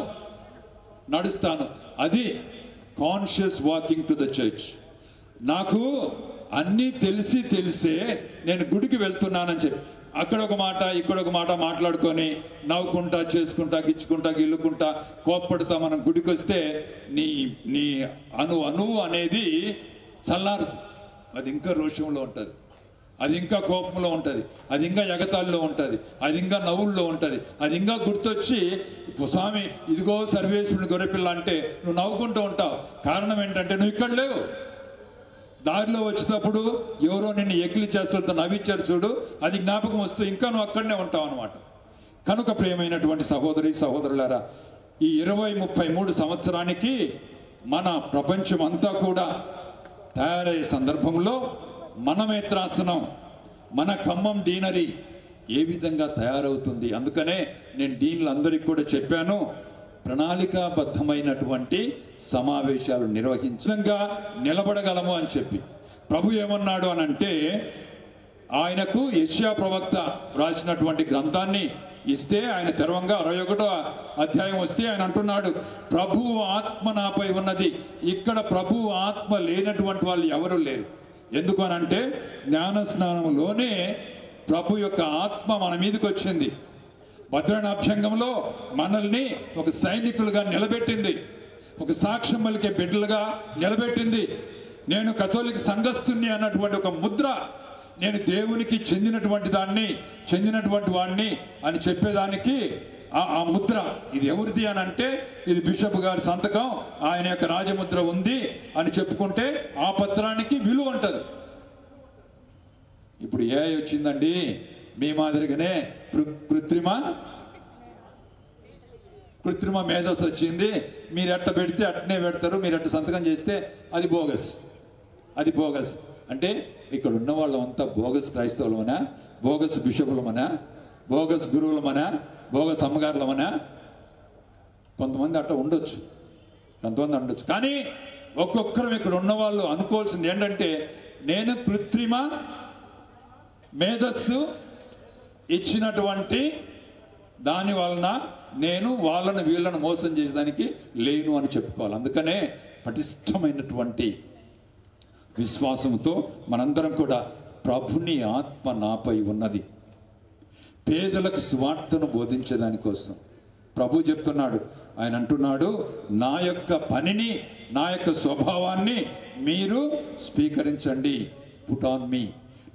అది conscious walking to the church. నాకు అన్నీ తెలిసే నేను గుడికి వెళ్తున్నానని చెప్పి అక్కడ ఒక మాట ఇక్కడ ఒక మాట మాట్లాడుకొని నవ్వుకుంటా, చేసుకుంటా, గిచ్చుకుంటా, గిల్లుకుంటా, కోప్పడుతా మనం గుడికి వస్తే నీ అణువు అనేది చల్లారదు. అది ఇంకా రోషంలో ఉంటుంది, అది ఇంకా కోపంలో ఉంటుంది, అది ఇంకా ఎగతాళిలో ఉంటుంది, అది ఇంకా నవ్వుల్లో ఉంటుంది, అది ఇంకా గుర్తొచ్చి స్వామి ఇదిగో సర్వేశ్వరుని గొర్రెపిల్ల అంటే నువ్వు నవ్వుకుంటూ ఉంటావు. కారణం ఏంటంటే నువ్వు ఇక్కడ లేవు. దారిలో వచ్చేటప్పుడు ఎవరో నిన్ను ఎక్కిలి చేస్తూ నవ్వించారు చూడు, అది జ్ఞాపకం వస్తూ ఇంకా నువ్వు అక్కడనే ఉంటావు అన్నమాట. కనుక ప్రియమైనటువంటి సహోదరి సహోదరులారా, ఈ 2033 సంవత్సరానికి మన ప్రపంచం అంతా కూడా తయారయ్యే సందర్భంలో మన మేత్రాసనం, మన ఖమ్మం డీనరీ ఏ విధంగా తయారవుతుంది. అందుకనే నేను డీన్లందరికీ కూడా చెప్పాను, ప్రణాళికాబద్ధమైనటువంటి సమావేశాలు నిర్వహించగా నిలబడగలము అని చెప్పి. ప్రభు ఏమన్నాడు అని అంటే, ఆయనకు యెషయా ప్రవక్త రాసినటువంటి గ్రంథాన్ని ఇస్తే ఆయన తెరవంగా 61వ అధ్యాయం వస్తే ఆయన అంటున్నాడు, ప్రభువు ఆత్మ నాపై ఉన్నది. ఇక్కడ ప్రభువు ఆత్మ లేనటువంటి వాళ్ళు ఎవరు లేరు. ఎందుకు అని అంటే, జ్ఞాన స్నానంలోనే ప్రభు యొక్క ఆత్మ మన మీదకి వచ్చింది. భద్రానాభ్యంగంలో మనల్ని ఒక సైనికులుగా నిలబెట్టింది, ఒక సాక్ష్యం పలికే బిడ్డలుగా నిలబెట్టింది. నేను కథోలిక సంఘస్థుని అన్నటువంటి ఒక ముద్ర, నేను దేవునికి చెందినటువంటి వాడిని అని చెప్పేదానికి ఆ ముద్ర ఇది ఎవరిది అని అంటే, ఇది బిషప్ గారి సంతకం, ఆయన యొక్క రాజముద్ర ఉంది అని చెప్పుకుంటే ఆ పత్రానికి విలువ ఉంటుంది. ఇప్పుడు ఏ వచ్చిందండి, మీ మాదిరిగానే కృత్రిమ మేధస్సు వచ్చింది. మీరు ఎట్ట పెడితే అట్నే పెడతారు, మీరు ఎట్ట సంతకం చేస్తే అది బోగస్ అంటే ఇక్కడ ఉన్న వాళ్ళమంతా బోగస్ క్రైస్తవులమనా, బోగస్ బిషపులమనా, బోగస్ గురువులమనా, బోగస్ అమ్మగారులమనా? కొంతమంది అట్ట ఉండొచ్చు, కానీ ఒక్కొక్కరం ఇక్కడ ఉన్న వాళ్ళు అనుకోవాల్సింది ఏంటంటే, నేను కృత్రిమ మేధస్సు ఇచ్చినటువంటి దాని వలన నేను వీళ్ళను మోసం చేసేదానికి లేను అని చెప్పుకోవాలి. అందుకనే పటిష్టమైనటువంటి విశ్వాసంతో మనందరం కూడా ప్రభుని ఆత్మ నాపై ఉన్నది, పేదలకు సువార్తను బోధించేదానికోసం ప్రభు చెప్తున్నాడు. ఆయన అంటున్నాడు, నా యొక్క పనిని, నా యొక్క స్వభావాన్ని మీరు స్వీకరించండి, పుట్ ఆన్ మీ,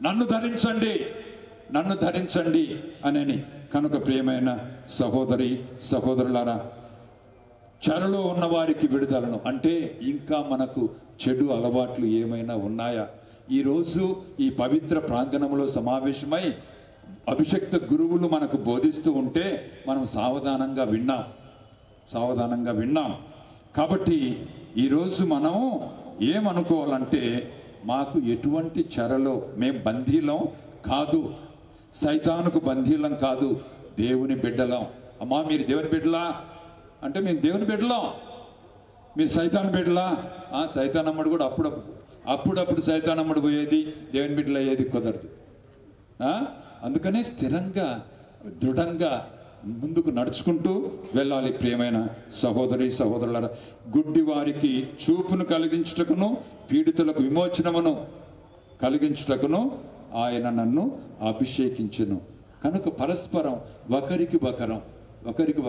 నన్ను ధరించండి, నన్ను ధరించండి అని. కనుక ప్రియమైన సహోదరి సహోదరులారా, చెరలో ఉన్న వారికి విడుదలను అంటే ఇంకా మనకు చెడు అలవాట్లు ఏమైనా ఉన్నాయా? ఈరోజు ఈ పవిత్ర ప్రాంగణంలో సమావేశమై అభిషక్త గురువులు మనకు బోధిస్తూ ఉంటే మనం సావధానంగా విన్నాం. కాబట్టి ఈరోజు మనం ఏమనుకోవాలంటే, మాకు ఎటువంటి చెరలో మేము బందీలం కాదు, సైతానుకు బందీలం కాదు, దేవుని బిడ్డలం. అమ్మా మీరు దేవుని బిడ్డలా అంటే మేము దేవుని బిడ్డలం. మీరు సైతాన్ బిడ్డలా? సైతాన్ అమ్మడు కూడా అప్పుడప్పుడు సైతాన్ అమ్మడు పోయేది, దేవుని బిడ్డలు అయ్యేది కుదరదు. అందుకనే స్థిరంగా దృఢంగా ముందుకు నడుచుకుంటూ వెళ్ళాలి. ప్రియమైన సహోదరి సహోదరులారా, గుడ్డి వారికి చూపును కలిగించుటకును, పీడితులకు విమోచనమును కలిగించుటకును ఆయన నన్ను అభిషేకించెను. కనుక పరస్పరం ఒకరికి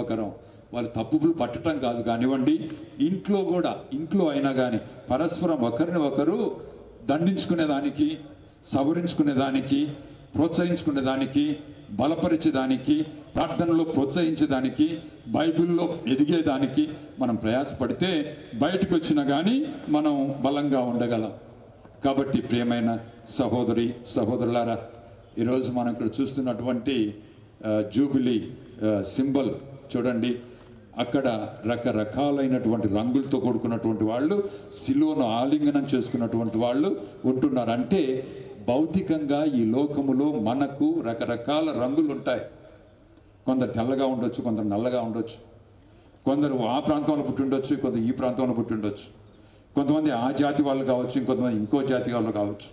ఒకరం వాళ్ళ తప్పులు పట్టడం కాదు కానివ్వండి, ఇంట్లో అయినా కానీ పరస్పరం ఒకరిని ఒకరు దండించుకునేదానికి, సవరించుకునేదానికి, ప్రోత్సహించుకునేదానికి, బలపరిచేదానికి, ప్రార్థనలో ప్రోత్సహించేదానికి, బైబిల్లో ఎదిగేదానికి మనం ప్రయాసపడితే బయటకు వచ్చినా కానీ మనం బలంగా ఉండగలం. కాబట్టి ప్రియమైన సహోదరి సహోదరులారా, ఈరోజు మనం ఇక్కడ చూస్తున్నటువంటి జూబిలీ సింబల్ చూడండి. అక్కడ రకరకాలైనటువంటి రంగులతో కూడుకున్నటువంటి వాళ్ళు, శిలువను ఆలింగనం చేసుకున్నటువంటి వాళ్ళు ఉంటున్నారు. అంటే భౌతికంగా ఈ లోకములో మనకు రకరకాల రంగులు ఉంటాయి. కొందరు తెల్లగా ఉండొచ్చు, కొందరు నల్లగా ఉండొచ్చు, కొందరు ఆ ప్రాంతంలో పుట్టి ఉండొచ్చు, కొందరు ఈ ప్రాంతంలో పుట్టి ఉండొచ్చు, కొంతమంది ఆ జాతి వాళ్ళు కావచ్చు, ఇంకొంతమంది ఇంకో జాతి వాళ్ళు కావచ్చు.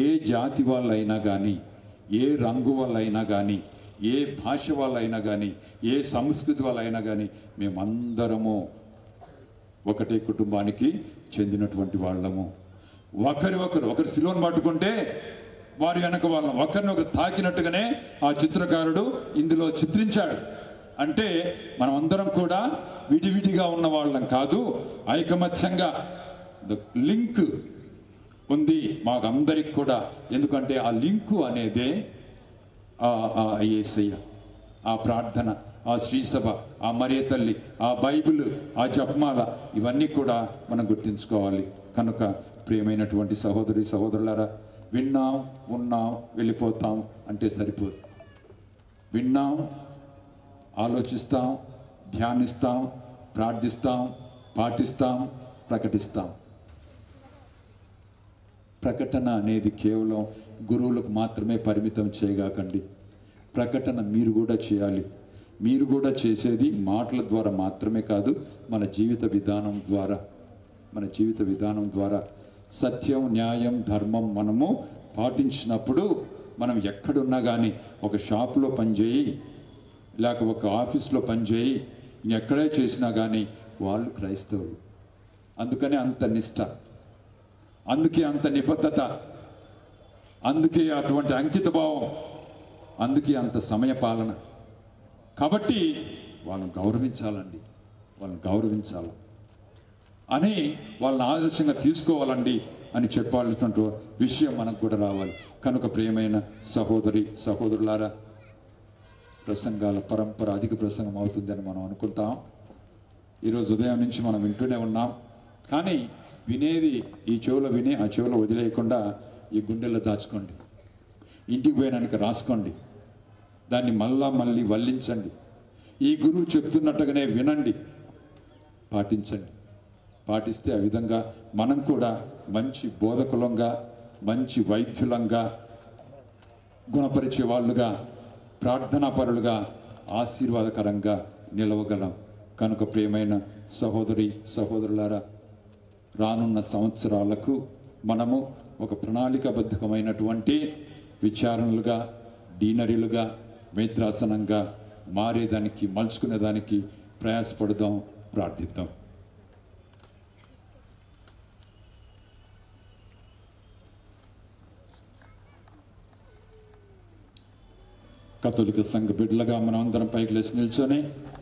ఏ జాతి వాళ్ళు అయినా కానీ, ఏ రంగు వాళ్ళు అయినా కానీ, ఏ భాష వాళ్ళు అయినా కానీ, ఏ సంస్కృతి వాళ్ళు అయినా కానీ, మేమందరము ఒకటే కుటుంబానికి చెందినటువంటి వాళ్ళము. ఒకరు శిలువను పట్టుకుంటే వారి వెనక వాళ్ళం, ఒకరినొకరు తాకినట్టుగానే ఆ చిత్రకారుడు ఇందులో చిత్రించాడు. అంటే మనమందరం కూడా విడివిడిగా ఉన్న వాళ్ళం కాదు, ఐకమత్యంగా లింక్ ఉంది మాకందరికి కూడా. ఎందుకంటే ఆ లింకు అనేదే ఆ యేసయ్య, ఆ ప్రార్థన, ఆ శ్రీసభ, ఆ మరియ తల్లి, ఆ బైబిల్, ఆ జపమాల, ఇవన్నీ కూడా మనం గుర్తించుకోవాలి. కనుక ప్రియమైనటువంటి సహోదరి సహోదరులారా, విన్నాం, ఉన్నాం, వెళ్ళిపోతాం అంటే సరిపోదు. విన్నాం, ఆలోచిస్తాం, ధ్యానిస్తాం, ప్రార్థిస్తాం, పాటిస్తాం, ప్రకటిస్తాం. ప్రకటన అనేది కేవలం గురువులకు మాత్రమే పరిమితం చేయగాకండి. ప్రకటన మీరు కూడా చేయాలి. మీరు కూడా చేసేది మాటల ద్వారా మాత్రమే కాదు, మన జీవిత విధానం ద్వారా సత్యం, న్యాయం, ధర్మం మనము పాటించినప్పుడు మనం ఎక్కడున్నా కానీ, ఒక షాప్లో పనిచేయి, లేక ఒక ఆఫీస్లో పనిచేయి, ఎక్కడే చేసినా కానీ వాళ్ళు క్రైస్తవులు. అందుకనే అంత నిష్ఠ, అందుకే అంత నిబద్ధత, అందుకే అటువంటి అంకిత భావం, అందుకే అంత సమయ పాలన. కాబట్టి వాళ్ళని గౌరవించాలండి, అని వాళ్ళని ఆదర్శంగా తీసుకోవాలండి అని చెప్పాల్సినటువంటి విషయం మనకు కూడా రావాలి. కనుక ప్రియమైన సహోదరి సహోదరులారా, ప్రసంగాల పరంపర అధిక ప్రసంగం అవుతుందని మనం అనుకుంటాం. ఈరోజు ఉదయం నుంచి మనం వింటూనే ఉన్నాం. కానీ వినేది ఈ చెవులో విని ఆ చెవులో వదిలేయకుండా ఈ గుండెల్లో దాచుకోండి, ఇంటికి పోయినానికి రాసుకోండి, దాన్ని మళ్ళీ వల్లించండి. ఈ గురువు చెప్తున్నట్టుగానే వినండి, పాటించండి. పాటిస్తే ఆ విధంగా మనం కూడా మంచి బోధకులంగా, మంచి వైద్యులంగా, గుణపరిచే వాళ్ళుగా, ప్రార్థనాపరులుగా, ఆశీర్వాదకరంగా నిలవగలం. కనుక ప్రియమైన సహోదరి సహోదరులారా, రానున్న సంవత్సరాలకు మనము ఒక ప్రణాళికాబద్ధమైనటువంటి విచారణలుగా, డీనరీలుగా, మేత్రాసనంగా మారేదానికి, మలుచుకునేదానికి ప్రయాసపడదాం, ప్రార్థిద్దాం. కథోలిక సంఘ బిడ్డలుగా మనం అందరం పైకి లేచి నిల్చొని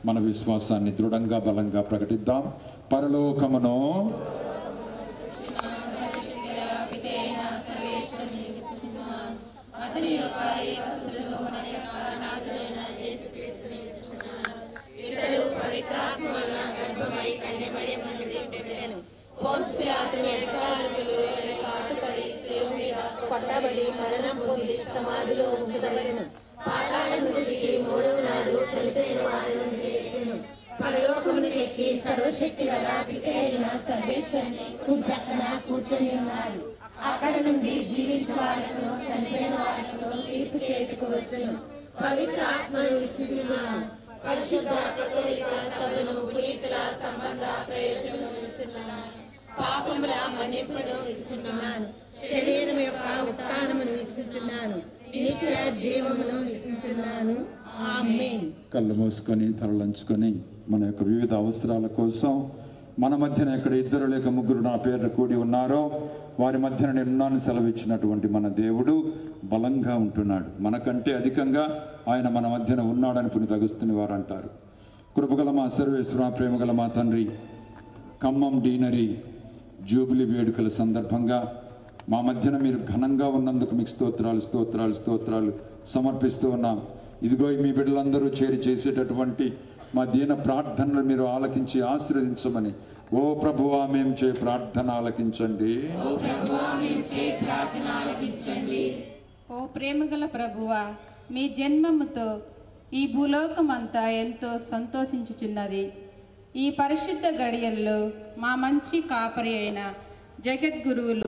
మన విశ్వాసాన్ని దృఢంగా బలంగా ప్రకటిద్దాం. పరలోకమును కొట్టబడి మరణం పొంది సమాధిలో ఉంచబడెను. పాతాళమును దిగి మూడవ నాడు చనిపోయిన వారి నుండి లేచెను. పరలోకమునకు ఎక్కి సర్వశక్తి గల పితైన సర్వేశ్వరుని కుడి పక్కన కూర్చొని ఉన్నారు. అక్కడ నుండి జీవించే వారితో చనిపోయిన వారితో తీర్పు చేయుటకు వచ్చెను. పవిత్ర ఆత్మను విశ్వసిస్తున్నాను. పరిశుద్ధ కథోలిక సభను పునీతుల సంబంధ ప్రయోజనం విశ్వసిస్తున్నాను. పాపముల మన్నింపును విశ్వసిస్తున్నాను. శరీరం యొక్క ఉత్థానమును విశ్వసిస్తున్నాను. నిత్య జీవమును విశ్వసిస్తున్నాను. ఆమేన్. కళ్ళు మూసుకొని తలలంచుకొని మన యొక్క వివిధ అవసరాల కోసం మన మధ్యన ఎక్కడ ఇద్దరు లేక ముగ్గురు నా పేరు కూడి ఉన్నారో వారి మధ్యన నేనున్నాను సెలవిచ్చినటువంటి మన దేవుడు బలంగా ఉంటున్నాడు. మనకంటే అధికంగా ఆయన మన మధ్యన ఉన్నాడని పునీత అగస్తుని వారు అంటారు. కృపగల మా సర్వేశ్వర, ప్రేమగల మా తండ్రి, ఖమ్మం డీనరీ జూబిలీ వేడుకల సందర్భంగా మా మధ్యన మీరు ఘనంగా ఉన్నందుకు మీకు స్తోత్రాలు సమర్పిస్తూ ఉన్నాం. ఇదిగో మీ బిడ్డలందరూ చేరి చేసేటటువంటి మా దీన ప్రార్థనలు మీరు ఆలకించి ఆశీర్వదించమని ఓ ప్రభువా మేము చే ప్రార్థన ఆలకించండి. ఓ ప్రేమగల ప్రభువా, మీ జన్మముతో ఈ భూలోకమంతా ఎంతో సంతోషించుచున్నది. ఈ పరిశుద్ధ గడియల్లో మా మంచి కాపరి అయిన జగద్గురువులు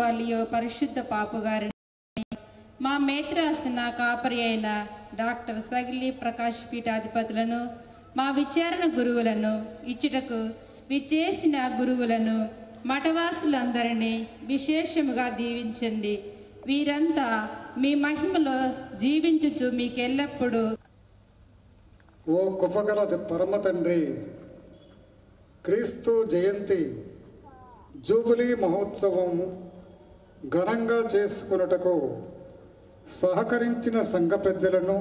వాలియో పరిశుద్ధ పాపుగారిని మా మేత్రాసన కాపరి అయిన డాక్టర్ సగిలి ప్రకాష్ పీఠాధిపతులను మా విచారణ గురువులను ఇచ్చుటకు విచ్చేసిన గురువులను మఠవాసులందరినీ విశేషముగా దీవించండి. వీరంతా మీ మహిమలో జీవించుచు మీకెల్లప్పుడూ ఓ కృపగల పరమ తండ్రి, క్రీస్తు జయంతి జూబిలీ మహోత్సవం ఘనంగా చేసుకున్నటకు సహకరించిన సంఘ పెద్దలను,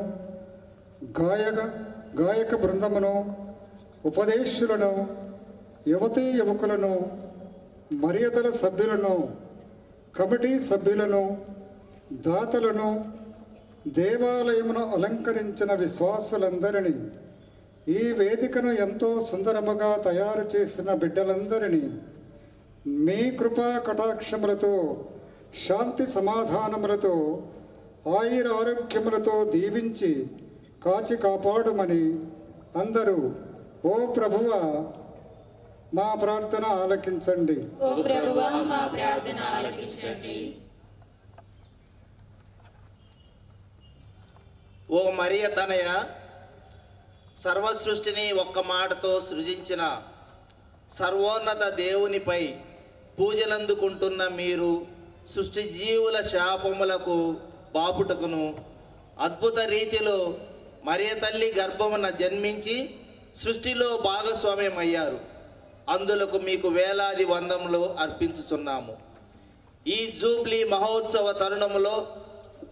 గాయక బృందమును, ఉపదేశులను, యువతీ యువకులను, మర్యాదల సభ్యులను, కమిటీ సభ్యులను, దాతలను, దేవాలయమును అలంకరించిన విశ్వాసులందరినీ, ఈ వేదికను ఎంతో సుందరముగా తయారు చేసిన బిడ్డలందరినీ మీ కృపా కటాక్షములతో, శాంతి సమాధానములతో, ఆయురారోగ్యములతో దీవించి కాచి కాపాడుమని అందరూ ఓ ప్రభువా మా ప్రార్థన ఆలకించండి. ఓ ప్రభువా మా ప్రార్థన ఆలకించండి. ఓ మరియ తనయ, సర్వసృష్టిని ఒక్క మాటతో సృజించిన సర్వోన్నత దేవునిపై పూజలందుకుంటున్న మీరు సృష్టి జీవుల శాపములకు బాపుటకును అద్భుత రీతిలో మరియ తల్లి గర్భమున జన్మించి సృష్టిలో భాగస్వామ్యం అయ్యారు. అందులకు మీకు వేలాది వందములు అర్పించుచున్నాము. ఈ జూబ్లీ మహోత్సవ తరుణములో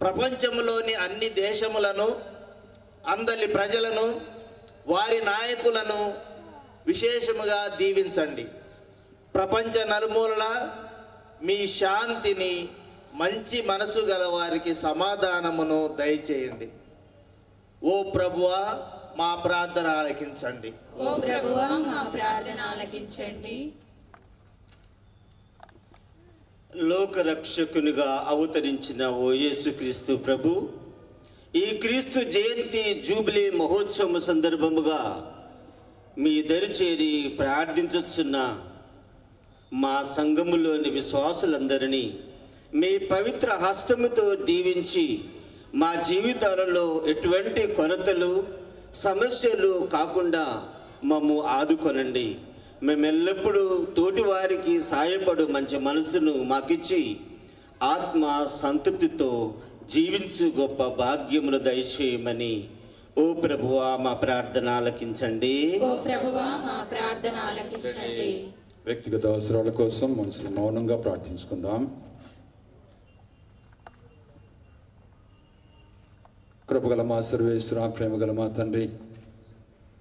ప్రపంచంలోని అన్ని దేశములను, అందరి ప్రజలను, వారి నాయకులను విశేషముగా దీవించండి. ప్రపంచ నలుమూలల మీ శాంతిని, మంచి మనసు గల వారికి సమాధానమును దయచేయండి. ఓ ప్రభువా, మా ప్రార్థన ఆలకించండి. ఓ ప్రభువా, మా ప్రార్థన ఆలకించండి. లోకరక్షకునిగా అవతరించిన ఓ యేసుక్రీస్తు ప్రభు, ఈ క్రీస్తు జయంతి జూబిలీ మహోత్సవం సందర్భముగా మీ దరిచేరి ప్రార్థించుచున్న మా సంఘములోని విశ్వాసులందరినీ మీ పవిత్ర హస్తముతో దీవించి మా జీవితాలలో ఎటువంటి కొరతలు, సమస్యలు కాకుండా మమ్ము ఆదుకొనండి. మేమెల్లప్పుడూ తోటి వారికి సాయపడు మంచి మనసును మాకిచ్చి ఆత్మ సంతృప్తితో జీవించు గొప్ప భాగ్యమును దయచేయమని ఓ ప్రభువా మా ప్రార్థన ఆలకించండి. ఓ ప్రభువా, మా ప్రార్థన ఆలకించండి. వ్యక్తిగత అవసరాల కోసం మనసులో మౌనంగా ప్రార్థించుకుందాం. కృపగల మా సర్వేశ్వర, ప్రేమగల మా తండ్రి,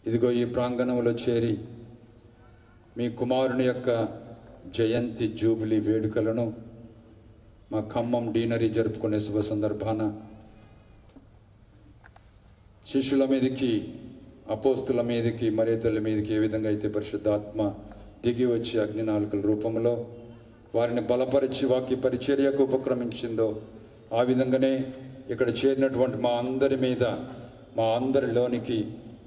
ఇదిగో ఈ ప్రాంగణంలో చేరి మీ కుమారుని యొక్క జయంతి జూబిలీ వేడుకలను మా ఖమ్మం డీనరీ జరుపుకునే శుభ సందర్భాన శిష్యుల మీదకి, అపోస్తుల మీదకి, మరియతల మీదకి ఏ విధంగా అయితే పరిశుద్ధాత్మ దిగి వచ్చి అగ్నినాళికల రూపంలో వారిని బలపరిచి వాక్య పరిచర్యకు ఉపక్రమించిందో, ఆ విధంగానే ఇక్కడ చేరినటువంటి మా అందరి మీద, మా అందరిలోనికి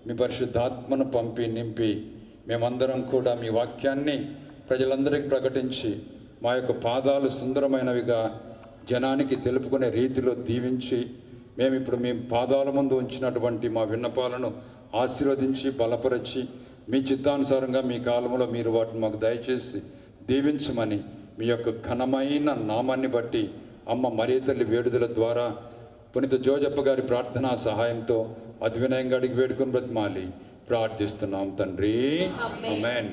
మీ పరిశుద్ధాత్మను పంపి నింపి మేమందరం కూడా మీ వాక్యాన్ని ప్రజలందరికీ ప్రకటించి మా యొక్క పాదాలు సుందరమైనవిగా జనానికి తెలుపుకునే రీతిలో దీవించి మేము ఇప్పుడు మీ పాదాల ముందు ఉంచినటువంటి మా విన్నపాలను ఆశీర్వదించి బలపరిచి మీ చిత్తానుసారంగా మీ కాలంలో మీరు వాటిని మాకు దయచేసి దీవించమని మీ యొక్క ఘనమైన నామాన్ని బట్టి అమ్మ మరియతల్లి వేడుదల ద్వారా పునీత జోజప్ప గారి ప్రార్థనా సహాయంతో అద్వినయంగా అడిగి వేడుకొని బ్రతిమాలి ప్రార్థిస్తున్నాం తండ్రి. ఆమేన్.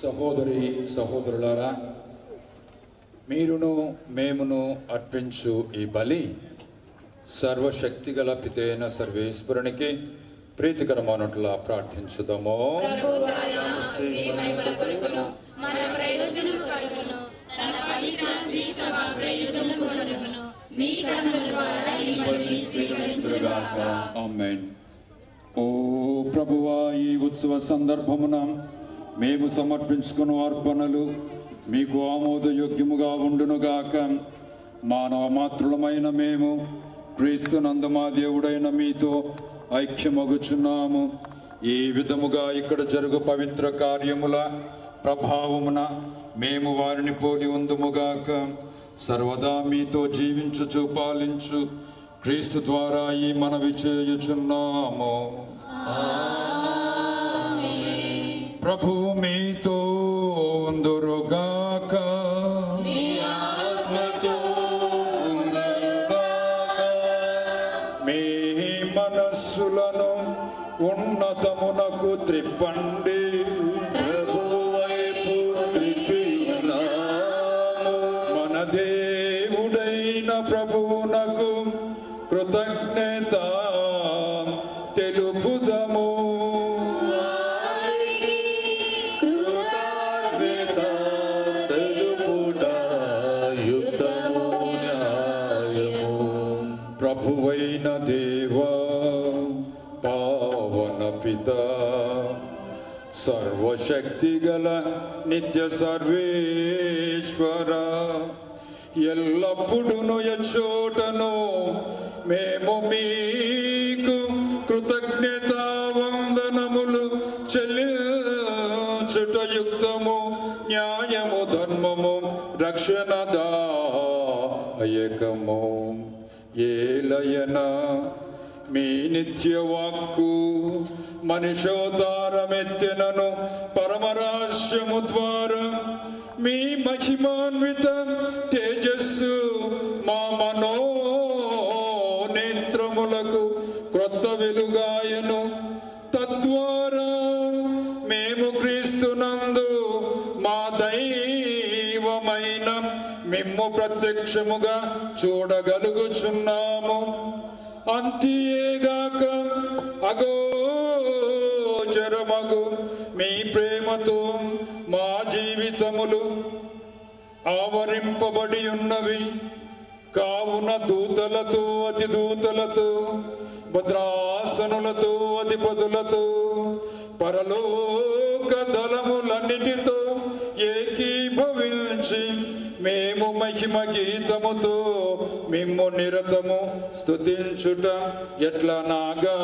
సహోదరి సహోదరులారా, మీరును మేమును అర్పించు ఈ బలి సర్వశక్తిగల పితైన సర్వేశ్వరునికి ప్రీతికరమైనట్లా ప్రార్థించుదాము. ఆమేన్. ఓ ప్రభువా, ఈ ఉత్సవ సందర్భమున మేము సమర్పించుకున్న అర్పణలు మీకు ఆమోదయోగ్యముగా ఉండునుగాక. మానవ మాత్రులమైన మేము క్రీస్తునందు మా దేవుడైన మీతో ఐక్యమగుచున్నాము. ఈ విధముగా ఇక్కడ జరుగు పవిత్ర కార్యముల ప్రభావమున మేము వారిని పోలి ఉందుముగాక. సర్వదా మీతో జీవించుచు పాలించు క్రీస్తు ద్వారా ఈ మనవి చేయుచున్నాము. ప్రభువు మీతో ఉందురుగాక. మీ మనస్సులను ఉన్నతమునకు త్రిప్పండి. మన దేవుడైన ప్రభువునకు కృతజ్ఞత తెలుపుదము. ప్రభువైన దేవా, పావన పిత, సర్వశక్తిగల నిత్య సర్వేశ్వర, ఎల్లప్పుడూ ఎచ్చోటను మేము మీకు కృతజ్ఞత వందనములు చెల్లించుటయుక్తము, న్యాయము, ధర్మము, రక్షణదాయకము. ఏలయన మీ నిత్యవాక్కు మనుషోతారమెత్తెనను పరమరహస్యము ద్వారా మీ మహిమాన్విత తేజస్సు మా మనోనేత్రములకు క్రొత్త వెలుగాయను. తద్వారా మేము క్రీస్తునందు మా దైవమైన మిమ్ము ప్రత్యక్షముగా చూడగలుగుచున్నాము. అంతేగాక అగోచరమగు మీ ప్రేమతో మా జీవితములు ఆవరింపబడి ఉన్నవి. కావున దూతలతో, అతిదూతలతో, భద్రాసనులతో, అధిపతులతో, పరలోక దళములన్నిటితో ఏకీభవించి మేము మహిమ గీతముతో మిమ్ము నిరతము స్తుతించుట ఎట్లనాగా.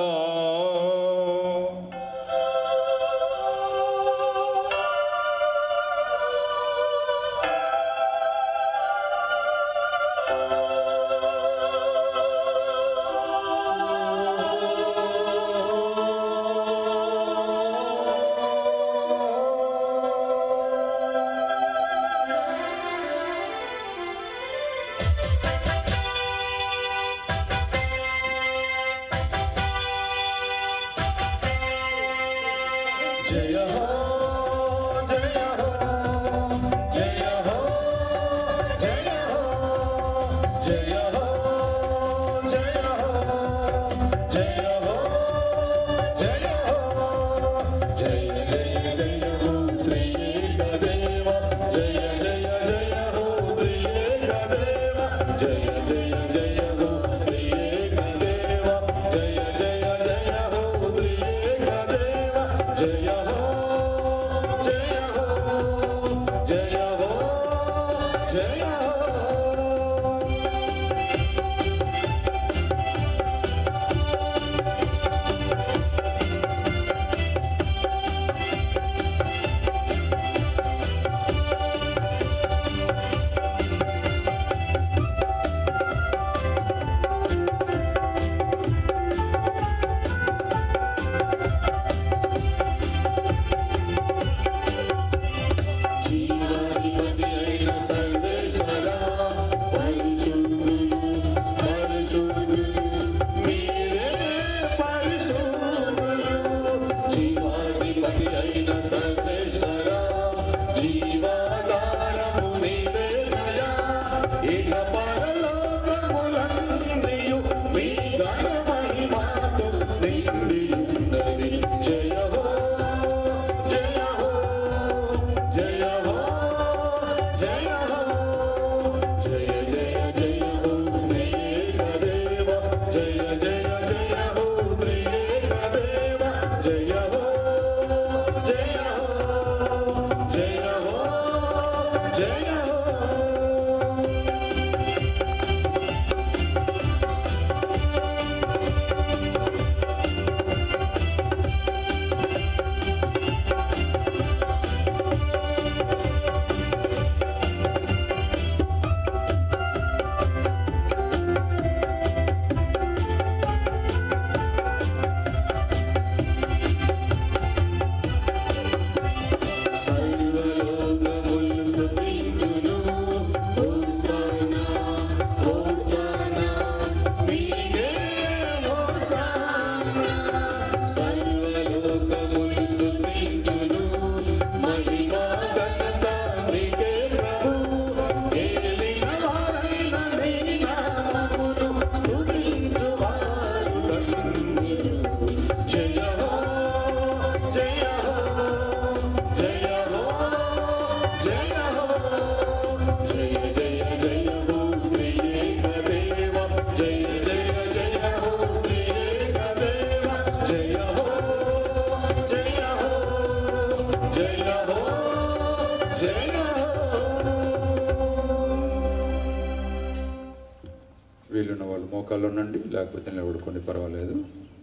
మోకాళ్ళు ఉండండి, లేకపోతే నిలబడుకోండి, పర్వాలేదు.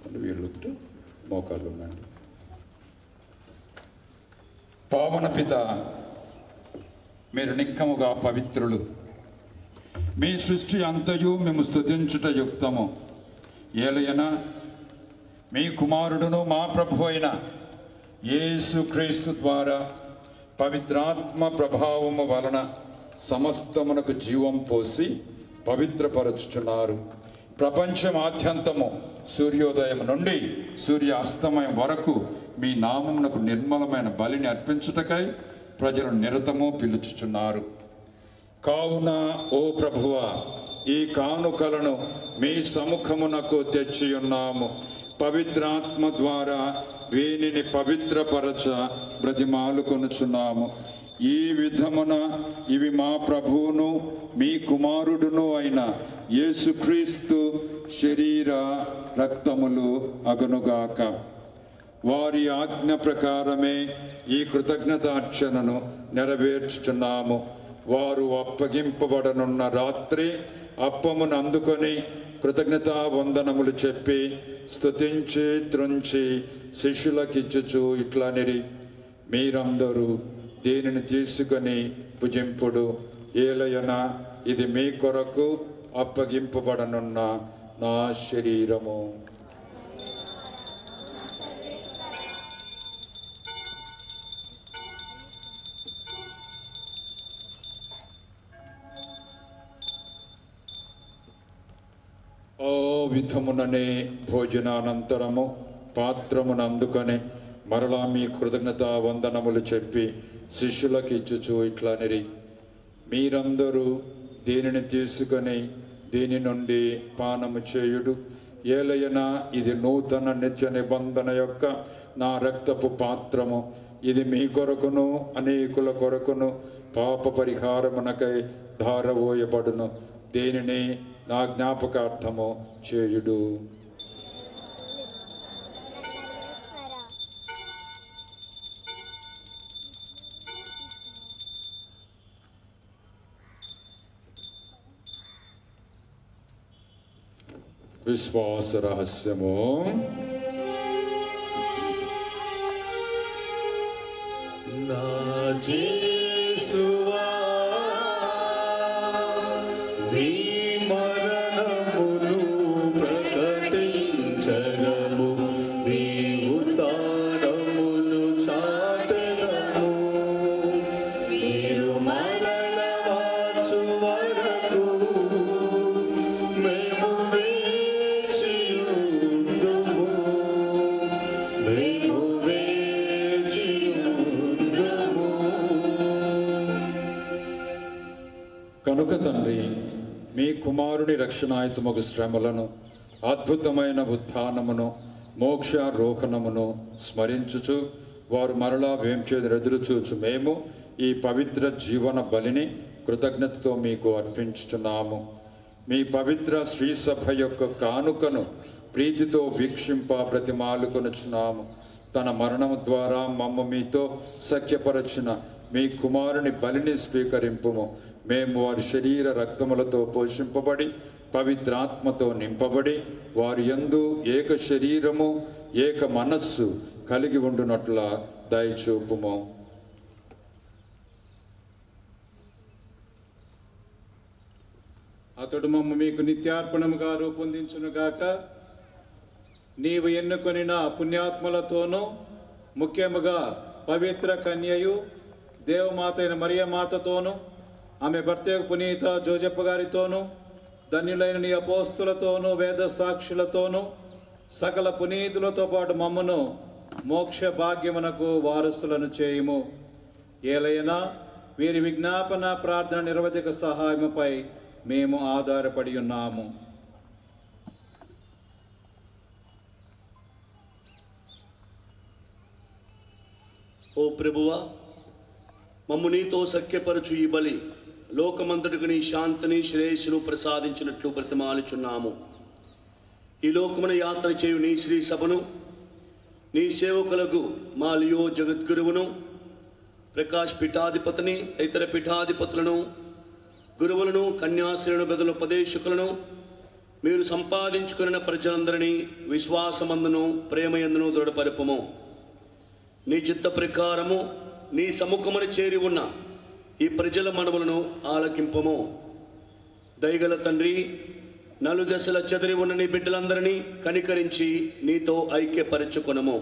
కొన్ని వీళ్ళు ఉంటే మోకాళ్ళు ఉండండి. పావన పిత, మీరు నిక్కముగా పవిత్రులు. మీ సృష్టి అంతయు మేము స్తుతించుట యుక్తము. ఏలయనా మీ కుమారుడును మా ప్రభు అయిన యేసు క్రీస్తు ద్వారా పవిత్రాత్మ ప్రభావము వలన సమస్తమునకు జీవం పోసి పవిత్రపరచుచున్నారు. ప్రపంచమాద్యంతము సూర్యోదయం నుండి సూర్యాస్తమయం వరకు మీ నామమునకు నిర్మలమైన బలిని అర్పించుటకై ప్రజలు నిరతము పిలుచుచున్నారు. కావున ఓ ప్రభువా, ఈ కానుకలను మీ సముఖమునకు తెచ్చియున్నాము. పవిత్రాత్మ ద్వారా వీనిని పవిత్రపరచ బ్రతిమాలుకొనుచున్నాము. ఈ విధమున ఇవి మా ప్రభువును మీ కుమారుడును అయిన యేసుక్రీస్తు శరీర రక్తములు అగునుగాక. వారి ఆజ్ఞ ప్రకారమే ఈ కృతజ్ఞతార్చనను నెరవేర్చుచున్నాము. వారు అప్పగింపబడనున్న రాత్రి అప్పమును అందుకొని కృతజ్ఞతా వందనములు చెప్పి స్తుతించి త్రుంచి శిష్యులకిచ్చుచు ఇట్లనిరి, మీరందరూ దీనిని తీసుకొని భుజింపుడు. ఏలయనా ఇది మీ కొరకు అప్పగింపబడనున్న నా శరీరము. ఓ విధముననే భోజనానంతరము పాత్రమును అందుకొని మరలా మీ కృతజ్ఞతా వందనములు చెప్పి శిష్యులకు ఇచ్చుచు ఇట్లనిరి, మీరందరూ దీనిని తీసుకొని దీని నుండి పానము చేయుడు. ఏలయనా ఇది నూతన నిత్య నిబంధన యొక్క నా రక్తపు పాత్రము. ఇది మీ కొరకును అనేకుల కొరకును పాప పరిహారమునకై ధారవోయబడును. దీనిని నా జ్ఞాపకార్థము చేయుడు. విశ్వాస రహస్యము. నా యేసువా, నీ మరణమును ప్రకటించదము, నీ ఉత్థానమును చాటెదము. మీరు మరల వచ్చు వరకు మేము వేచియుందుము, మేము వేచియుందుము. కనుక తండ్రి, మీ కుమారుని రక్షణాయుతమగు శ్రమలను, అద్భుతమైన ఉత్థానమును, మోక్షారోహణమును స్మరించుచు వారు మరలా వేంచేదెదురుచూచు మేము ఈ పవిత్ర జీవన బలిని కృతజ్ఞతతో మీకు అర్పించుచున్నాము. మీ పవిత్ర శ్రీసభ యొక్క కానుకను ప్రీతితో వీక్షింప బ్రతిమాలుకొనుచున్నాము. తన మరణము ద్వారా మమ్మ మీతో సఖ్యపరచిన మీ కుమారుని బలిని స్వీకరింపుము. మేము వారి శరీర రక్తములతో పోషింపబడి పవిత్రాత్మతో నింపబడి వారి యందు ఏక శరీరము ఏక మనస్సు కలిగి ఉండునట్ల దయచూపుము. అతడు మమ్మ మీకు నిత్యార్పణముగా రూపొందించునుగాక. నీవు ఎన్నుకొనిన పుణ్యాత్మలతోనూ ముఖ్యముగా పవిత్ర కన్యయు దేవమాత అయిన మరియమాతతోనూ ఆమె భర్త పునీత జోజప్ప గారితోనూ ధన్యులైన నీ అపోస్తులతోనూ వేద సాక్షులతోనూ సకల పునీతులతో పాటు మమ్మను మోక్ష భాగ్యమునకు వారసులను చేయుము. ఏలైనా వీరి విజ్ఞాపన ప్రార్థన నిరవధిక సహాయముపై మేము ఆధారపడి ఉన్నాము. ఓ ప్రభువా, మమ్ము నీతో సఖ్యపరచు ఈ బలి లోకమంతటికి నీ శాంతిని శ్రేయస్సును ప్రసాదించినట్లు బ్రతిమాలుచున్నాము. ఈ లోకమున యాత్ర చేయు నీ శ్రీ సభను, నీ సేవకులకు మా లియో జగద్గురువును, ప్రకాష్ పీఠాధిపతిని, ఇతర పీఠాధిపతులను, గురువులను, కన్యాశ్రీలను, బెదల ఉపదేశకులను, మీరు సంపాదించుకున్న ప్రజలందరినీ విశ్వాసమందును ప్రేమయందును దృఢపరుపుము. నీ చిత్త ప్రకారము నీ సముఖమును చేరి ఉన్న ఈ ప్రజల మనవులను ఆలకింపము. దయగల తండ్రి, నలుదశల చెదరి ఉన్న నీ బిడ్డలందరినీ కనికరించి నీతో ఐక్యపరచుకొనము.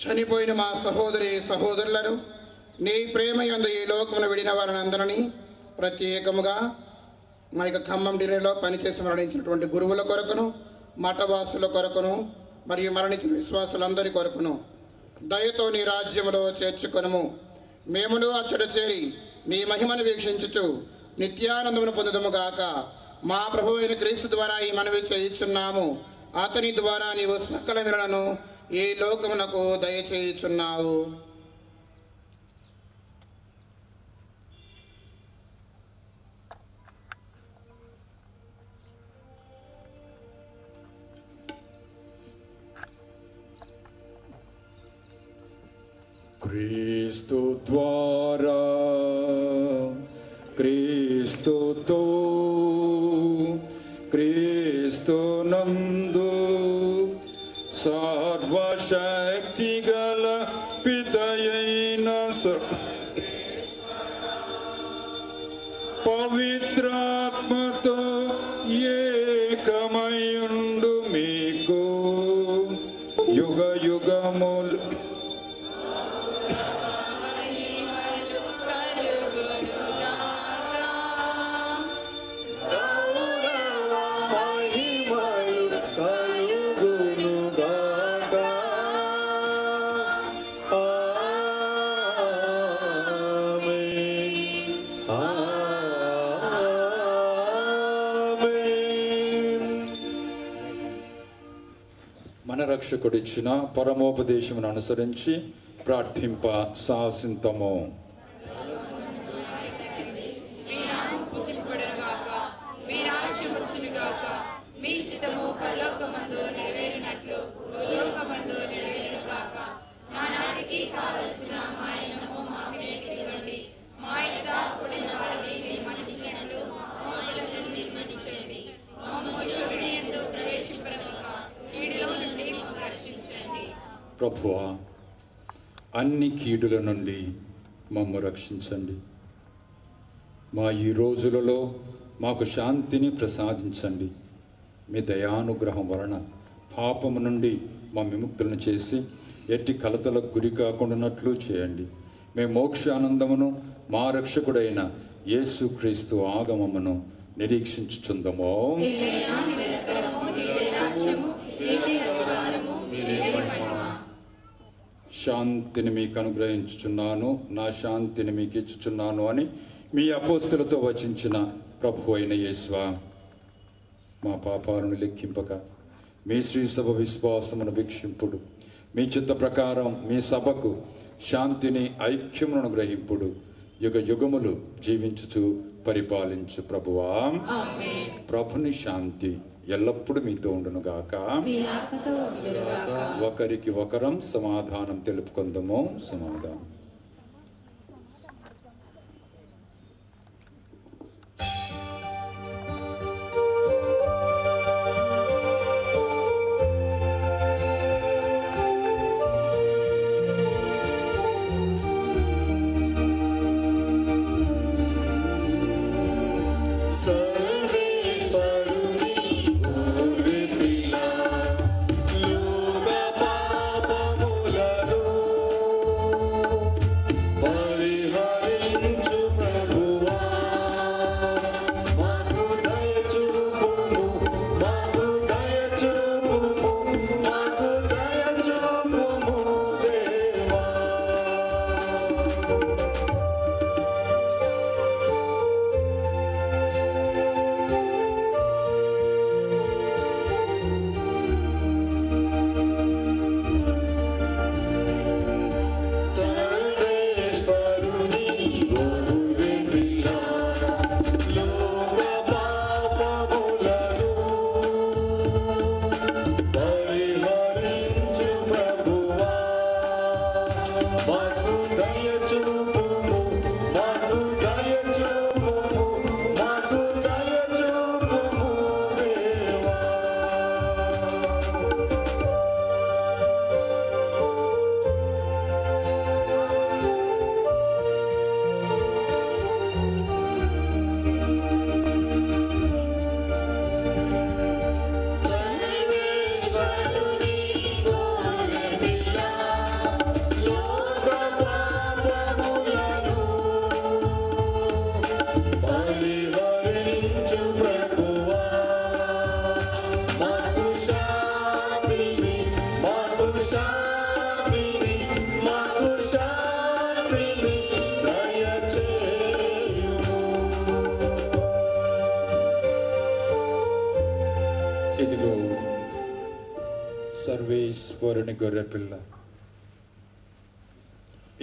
చనిపోయిన మా సహోదరి సహోదరులను నీ ప్రేమ యందు ఈ లోకమును విడిన వారిని అందరినీ, ప్రత్యేకముగా మా యొక్క ఖమ్మం డిన్నీలో పనిచేసి మరణించినటువంటి గురువుల కొరకును, మఠవాసుల కొరకును, మరియు మరణించిన విశ్వాసులందరి కొరకును దయతో నీ రాజ్యములో చేర్చుకొనుము. మేమును అచ్చట చేరి నీ మహిమను వీక్షించుచు నిత్యానందమును పొందుదము గాక. మా ప్రభు అయిన క్రీస్తు ద్వారా ఈ మనవి చేయుచున్నాము. అతని ద్వారా నీవు సకల వినలను ఈ లోకమునకు దయచేయుచున్నావు. క్రీస్తు ద్వారా క్రీస్తుతో క్రీస్తునందు సర్వశక్తి గల పితయైన పవిత్రాత్మతో ఏకమయుండు మీకు యుగ యుగములు మన రక్షకుడిచ్చిన పరమోపదేశమును అనుసరించి ప్రార్థింప సాసింతము. మీ చిత్తము పరలోకమందు నెరవేరినట్లు భూలోకమందు నెరవేరుగాక. నానాటికి కావలసిన మా అన్నము మాకు నేటికి ఇవ్వండి. మా యొక్క అప్పుడైన వారిని మీరు మన్నించినట్లు మమ్మల్ని మీరు మన్నించండి. మమ్మల్ని శోధన యందు ప్రవేశింపనివ్వక కీడులో నుండి మమ్మల్ని రక్షించండి. ప్రభువా, అన్ని కీడుల నుండి మమ్ము రక్షించండి. మా ఈ రోజులలో మాకు శాంతిని ప్రసాదించండి. మీ దయానుగ్రహం వలన పాపము నుండి మా విముక్తులను చేసి ఎట్టి కలతలకు గురి కాకుండానట్లు చేయండి. మేము మోక్షానందమును మా రక్షకుడైన యేసుక్రీస్తు ఆగమమును నిరీక్షించుచుందము. శాంతిని మీకు అనుగ్రహించుచున్నాను, నా శాంతిని మీకు ఇచ్చుచున్నాను అని మీ అపోస్తులతో వచించిన ప్రభు అయిన యేసువా, మా పాపాలను లెక్కింపక మీ శ్రీ సభ విశ్వాసమును వీక్షింపుడు. మీ చిత్త ప్రకారం మీ సభకు శాంతిని ఐక్యమును గ్రహింపుడు. యుగ యుగములు జీవించుచు పరిపాలించు ప్రభువా. ప్రభుని శాంతి ఎల్లప్పుడూ మీతో ఉండును గాక. ఒకరికి ఒకరం సమాధానం తెలుపుకుందాము. సమాధానం. సర్వేశ్వరుని గొర్రెపిల్ల,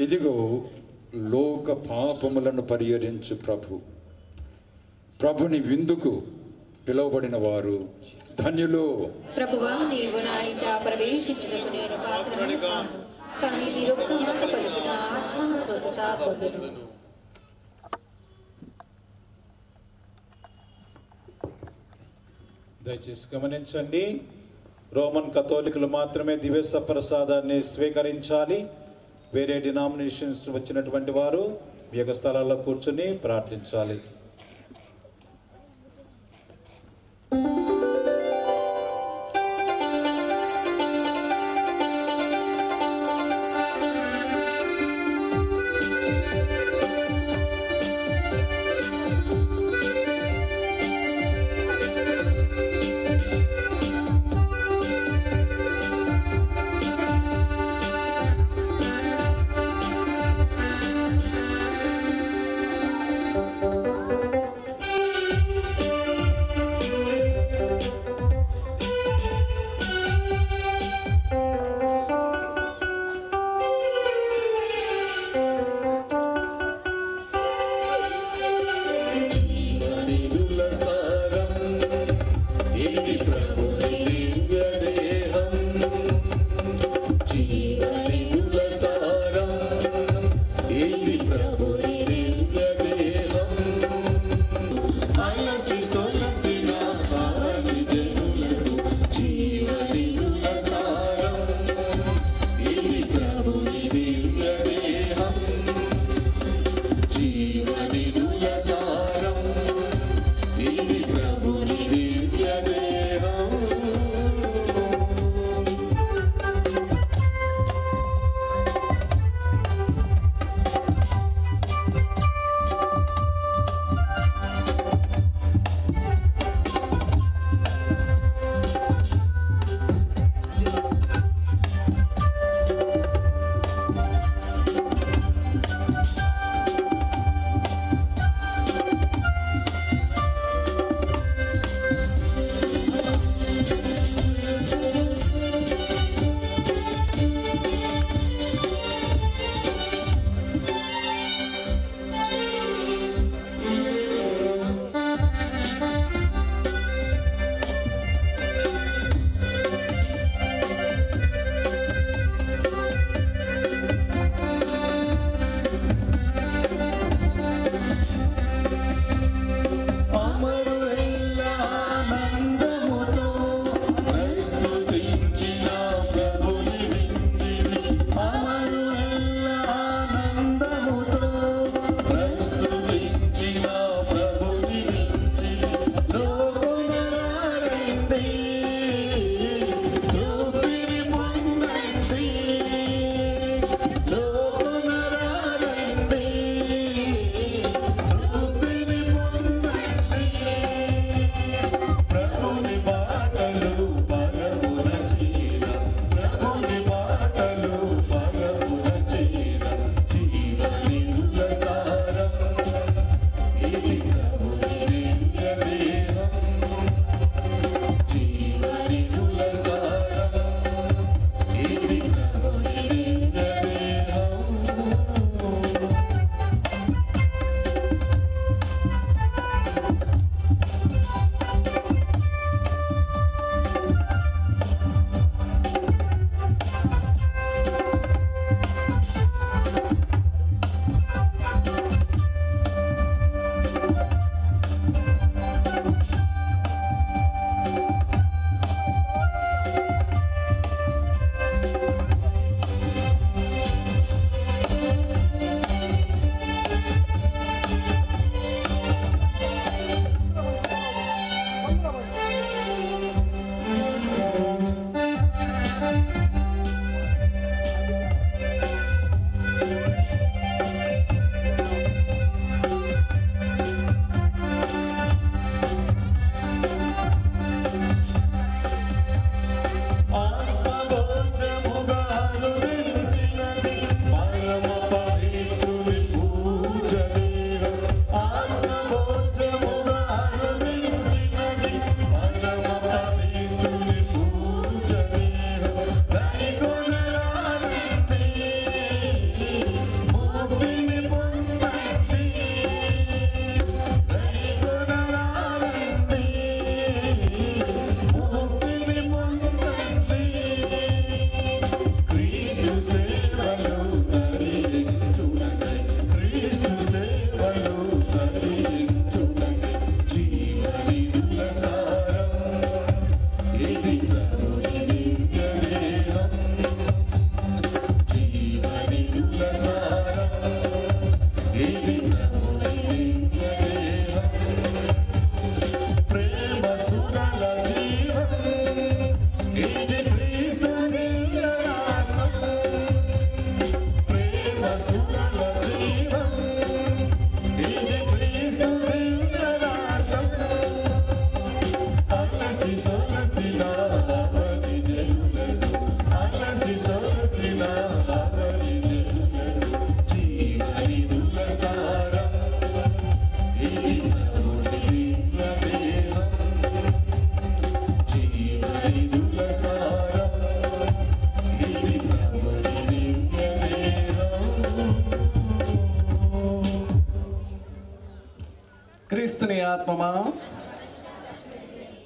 ఇదిగో లోక పాపములను పరిహరించు ప్రభుని విందుకు పిలువబడిన వారు ధన్యులు. ప్రభువా, నీవు నా ఇంట ప్రవేశించుటకు నేను పాత్రను కాను, కానీ మీరు ఒక్క మాట పలికిన ఆత్మ స్వస్థత పొందును. దయచేసి గమనించండి, రోమన్ కథోలికులు మాత్రమే దివ్య ప్రసాదాన్ని స్వీకరించాలి. వేరే డినామినేషన్స్ వచ్చినటువంటి వారు మీ యొక్క స్థలాల్లో కూర్చుని ప్రార్థించాలి. క్రీస్తుని ఆత్మమా,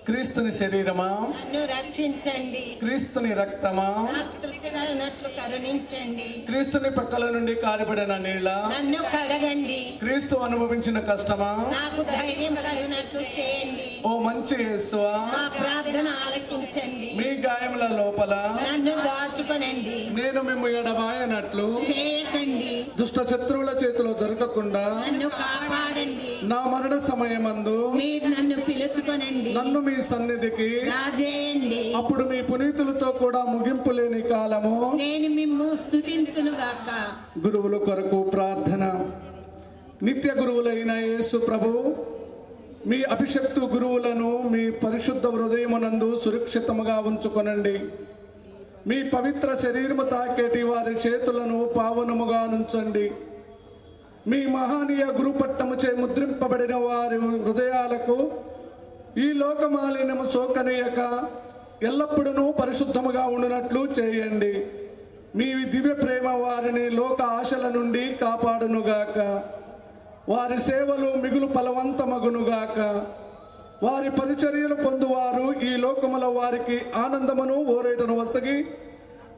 క్రీస్తుని శరీరమా, నన్ను రక్షించండి. క్రీస్తుని రక్తమా, నాకు తృప్తి కలిగినట్లు కరుణించండి. క్రీస్తుని పక్కల నుండి కారిపడిన నీళ్ళ, నన్ను కడగండి. క్రీస్తు అనుభవించిన కష్టమా, నాకు ధైర్యం కలిగినట్లు చేయండి. ఓ మంచి యేసువా, మా ప్రార్థన ఆలకించండి. మీ గాయముల లోపల నన్ను దాచుకొనండి. నేను మిమ్ము ఎడబాయనట్లు చేయకండి. దుష్ట శత్రువుల చేతిలో దొరకకుండా నన్ను కాపాడండి. నా మరణ సమయమందు మీరు నన్ను పిలుచుకొనండి. నన్ను మీ సన్నిధికి రాజేయండి. అప్పుడు మీ పునీతులతో కూడా ముగింపు లేని కాలము నేను మిమ్ము స్తుతింతును గాక. గురువుల కొరకు ప్రార్థన. నిత్య గురువులైన యేసు ప్రభు, మీ అభిషక్తు గురువులను మీ పరిశుద్ధ హృదయమునందు సురక్షితముగా ఉంచుకొనండి. మీ పవిత్ర శరీరము తాకేటి వారి చేతులను పావనముగా నుంచండి. మీ మహానీయ గురుపట్టముచే ముద్రింపబడిన వారి హృదయాలకు ఈ లోకమాలిన్యము సోకనీయక ఎల్లప్పుడూ పరిశుద్ధముగా ఉండునట్లు చేయండి. మీ దివ్య ప్రేమ వారిని లోక ఆశల నుండి కాపాడునుగాక. వారి సేవలు మిగులు ఫలవంతమగునుగాక. వారి పరిచర్యలు పొందువారు ఈ లోకముల వారికి ఆనందమును ఓరేటను వసగి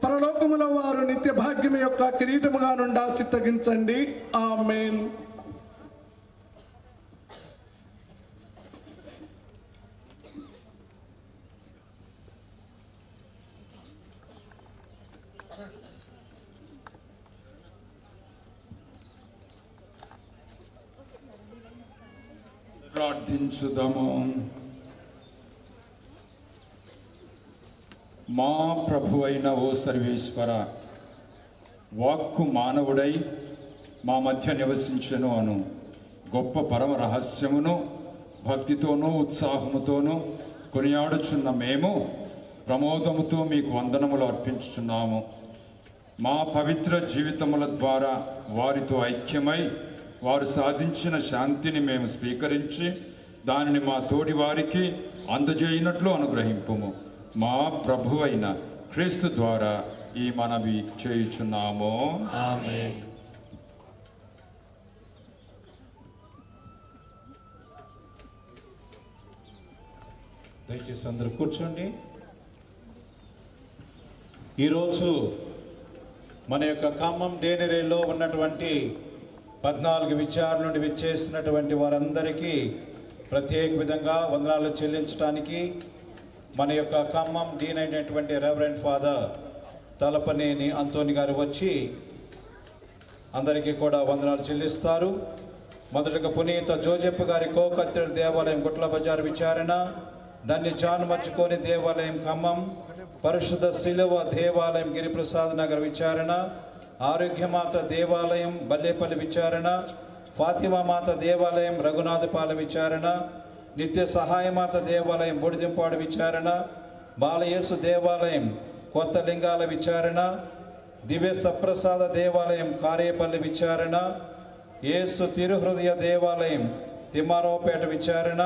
పరలోకముల వారు నిత్య భాగ్యము యొక్క కిరీటముగా నుండా చిత్తగించండి. ఆమేన్. ప్రార్థించుదాము. మా ప్రభు అయిన ఓ సర్వేశ్వర, వాక్కు మానవుడై మా మధ్య నివసించెను అను గొప్ప పరమ రహస్యమును భక్తితోనూ ఉత్సాహముతోనూ కొనియాడుచున్న మేము ప్రమోదముతో మీకు వందనములు అర్పించుచున్నాము. మా పవిత్ర జీవితముల ద్వారా వారితో ఐక్యమై వారు సాధించిన శాంతిని మేము స్వీకరించి దానిని మా తోడి వారికి అందజేయనట్లు అనుగ్రహింపుము. మా ప్రభువైన క్రీస్తు ద్వారా ఈ మనవి చేయుచున్నాము. ఆమేన్. దయచేసి అందరూ కూర్చోండి. ఈరోజు మన యొక్క ఖమ్మం డేనెరేలో ఉన్నటువంటి 14 విచారణ నుండి విచ్చేసినటువంటి వారందరికీ ప్రత్యేక విధంగా వందనాలు చెల్లించడానికి మన యొక్క ఖమ్మం డీన్ అయినటువంటి రెవరెండ్ ఫాదర్ తలపనేని అంతోని గారు వచ్చి అందరికీ కూడా వందనాలు చెల్లిస్తారు. మొదటగా పునీత జోజెఫ్ గారి కోకత్తెడు దేవాలయం గుట్ల బజార్ విచారణ, దాన్ని జాన్ మర్చుకొని దేవాలయం ఖమ్మం, పరిశుద్ధ శిలువ దేవాలయం గిరిప్రసాద్ నగర్ విచారణ, ఆరోగ్యమాత దేవాలయం బల్లేపల్లి విచారణ, ఫాతిమా మాత దేవాలయం రఘునాథపాలెం విచారణ, నిత్య సహాయమాత దేవాలయం బొడిదింపాడు విచారణ, బాలయేసు దేవాలయం కొత్త లింగాల విచారణ, దివ్య సప్రసాద దేవాలయం కారేపల్లి విచారణ, యేసు తిరుహృదయ దేవాలయం తిమ్మారావుపేట విచారణ,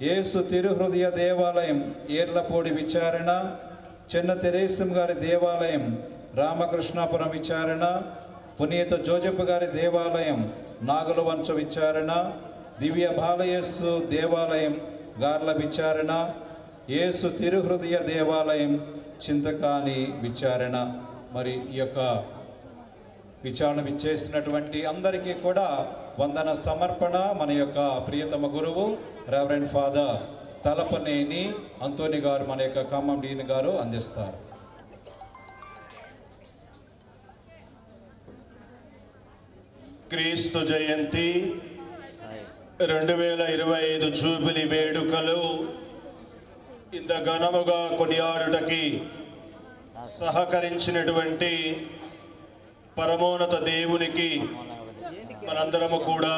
యేసు తిరుహృదయ దేవాలయం ఏర్లపూడి విచారణ, చిన్న తెరేసం గారి దేవాలయం రామకృష్ణాపురం విచారణ, పునీత జోజెఫ్ గారి దేవాలయం నాగులవంచ విచారణ, దివ్య బాలయేసు దేవాలయం గార్ల విచారణ, యేసు తిరుహృదయ దేవాలయం చింతకాని విచారణ. మరి ఈ యొక్క విచారణ విచ్చేసినటువంటి అందరికీ కూడా వందన సమర్పణ మన యొక్క ప్రియతమ గురువు రెవరెండ్ ఫాదర్ తలపనేని అంతోని గారు మన యొక్క ఖమ్మం డీన్ గారు అందిస్తారు. క్రీస్తు జయంతి 2025 జూబిలీ వేడుకలు ఇంత ఘనముగా కొనియాడుటకి సహకరించినటువంటి పరమోన్నత దేవునికి మనందరము కూడా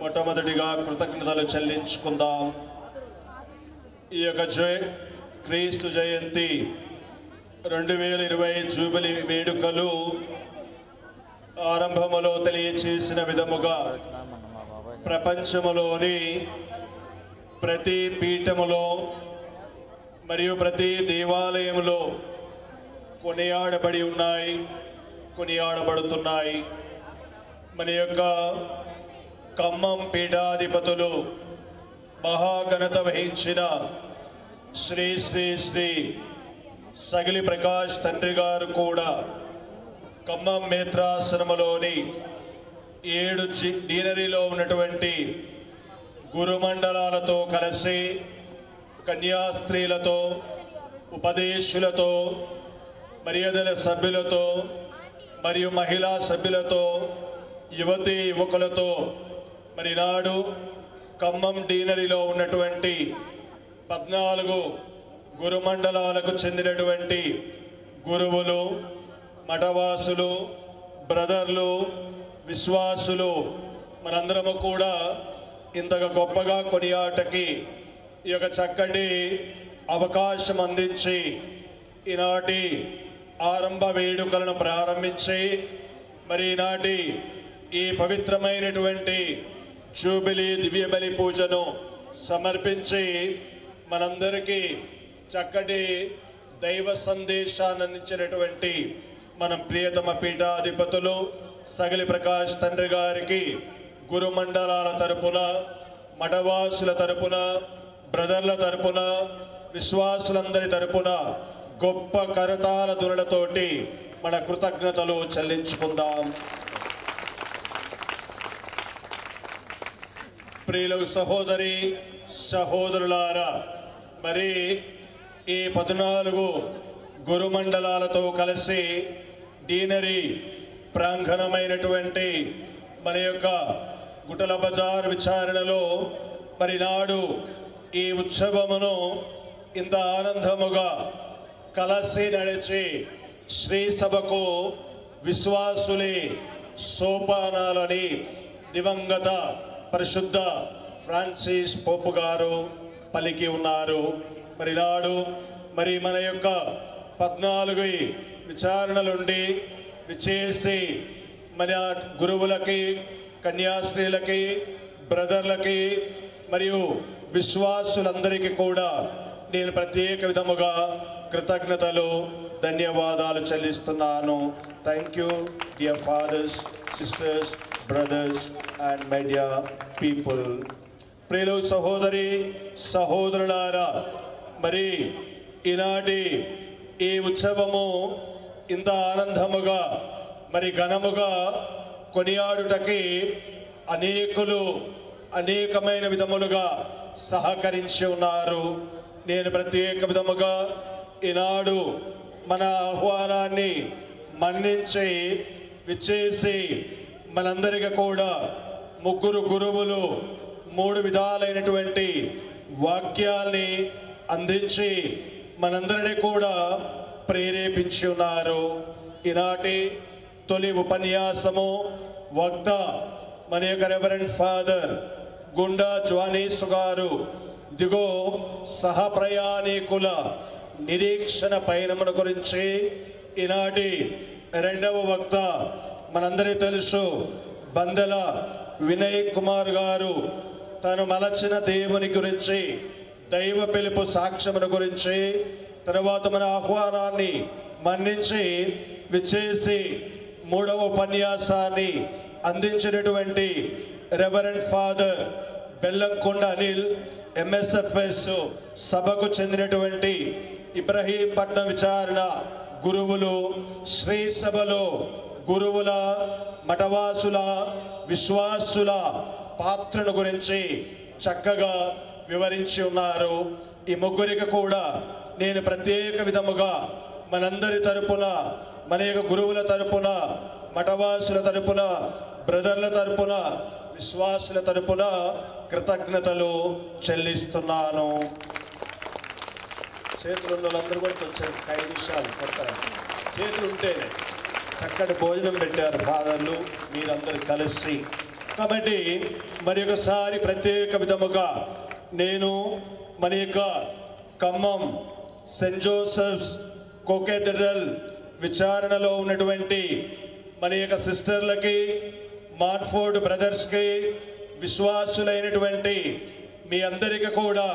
మొట్టమొదటిగా కృతజ్ఞతలు చెల్లించుకుందాం. ఈ యొక్క క్రీస్తు జయంతి 2020 జూబిలీ వేడుకలు ఆరంభములో తెలియచేసిన విధముగా ప్రపంచములోని ప్రతి పీఠములో మరియు ప్రతి దేవాలయములో కొనియాడబడి ఉన్నాయి, కొనియాడబడుతున్నాయి. మన యొక్క ఖమ్మం పీఠాధిపతులు మహాఘనత వహించిన శ్రీ శ్రీ శ్రీ సగిలి ప్రకాష్ తండ్రి గారు కూడా ఖమ్మం మేత్రాసనములోని 7 డీనరీలో ఉన్నటువంటి గురుమండలాలతో కలిసి కన్యాస్త్రీలతో ఉపదేశులతో మర్యాదల సభ్యులతో మరియు మహిళా సభ్యులతో యువతీ యువకులతో మరి నాడు ఖమ్మం డీనరీలో ఉన్నటువంటి 14 గురుమండలాలకు చెందినటువంటి గురువులు, మఠవాసులు, బ్రదర్లు, విశ్వాసులు మనందరము కూడా ఇంతగా గొప్పగా కొనియాటకి ఈ యొక్క చక్కటి అవకాశం అందించి ఈనాటి ఆరంభ వేడుకలను ప్రారంభించి మరి ఈనాటి ఈ పవిత్రమైనటువంటి జూబిలీ దివ్య బలి పూజను సమర్పించి మనందరికీ చక్కటి దైవ సందేశాన్ని అందించినటువంటి మన ప్రియతమ పీఠాధిపతులు సగిలి ప్రకాష్ తండ్రి గారికి గురుమండలాల తరపున, మఠవాసుల తరపున, బ్రదర్ల తరపున, విశ్వాసులందరి తరపున గొప్ప కరతాల దురలతోటి మన కృతజ్ఞతలు చెల్లించుకుందాం. ప్రియులు సహోదరి సహోదరులారా, మరి ఈ 14 గురుమండలాలతో కలిసి డీనరీ ప్రాంగణమైనటువంటి మన యొక్క గుటల బజార్ విచారణలో మరి నాడు ఈ ఉత్సవమును ఇంత ఆనందముగా కలసి నడిచి శ్రీ సభకు విశ్వాసులే సోపానాలని దివంగత పరిశుద్ధ ఫ్రాన్సిస్ పోపు గారు పలికి ఉన్నారు. మరి నాడు మరి మన యొక్క 14 విచారణలుండి విచేసి మన గురువులకి, కన్యాస్త్రీలకి, బ్రదర్లకి మరియు విశ్వాసులందరికీ కూడా నేను ప్రత్యేక విధముగా కృతజ్ఞతలు, ధన్యవాదాలు చెల్లిస్తున్నాను. Thank you dear fathers, sisters, brothers and my dear people. ప్రియులు సహోదరి సహోదరులారా, మరి ఈనాటి ఈ ఉత్సవము ఇంత ఆనందముగా మరి ఘనముగా కొనియాడుటకి అనేకులు అనేకమైన విధములుగా సహకరించి ఉన్నారు. నేను ప్రత్యేక విధముగా ఈనాడు మన ఆహ్వానాన్ని మన్నించి విచ్చేసి మనందరికీ కూడా 3 గురువులు 3 విధాలైనటువంటి వాక్యాల్ని అందించి మనందరినీ కూడా ప్రేరేపించి ఉన్నారు. ఈనాటి తొలి ఉపన్యాసము వక్త మన యొక్క రెవరెండ్ ఫాదర్ గుండా జ్వానీసు గారు దిగో సహప్రయాణికుల నిరీక్షణ పయనముల గురించి. ఈనాటి 2వ వక్త మనందరికీ తెలుసు బందెల వినయ్ కుమార్ గారు తను మలచిన దేవుని గురించి, దైవ పిలుపు సాక్ష్యముల గురించి, తర్వాత మన ఆహ్వానాన్ని మన్నించి విచ్చేసి 3వ ఉపన్యాసాన్ని అందించినటువంటి reverend father Bellamkonda Anil MSFS సభకు చెందినటువంటి ఇబ్రహీంపట్నం విచారణ గురువులు శ్రీ సభలో గురువుల, మఠవాసుల, విశ్వాసుల పాత్రను గురించి చక్కగా వివరించి ఉన్నారు. ఈ ముగ్గురికి కూడా నేను ప్రత్యేక విధముగా మనందరి తరపున, మన యొక్క గురువుల తరపున, మఠవాసుల తరపున, బ్రదర్ల తరపున, విశ్వాసుల తరపున కృతజ్ఞతలు చెల్లిస్తున్నాను. చేతులు ఉన్న వాళ్ళందరూ కూడా కొంచెం 5 నిమిషాలు కొడతారు. చేతులు ఉంటే చక్కటి భోజనం పెట్టారు ఫాదర్లు మీరందరూ కలిసి. కాబట్టి మరి ఒకసారి ప్రత్యేక విధముగా నేను మన యొక్క ఖమ్మం సెయింట్ జోసెఫ్స్ కోకెథడ్రల్ విచారణలో ఉన్నటువంటి మన యొక్క సిస్టర్లకి, మార్ఫోర్డ్ బ్రదర్స్కి, విశ్వాసులైనటువంటి మీ అందరికీ కూడా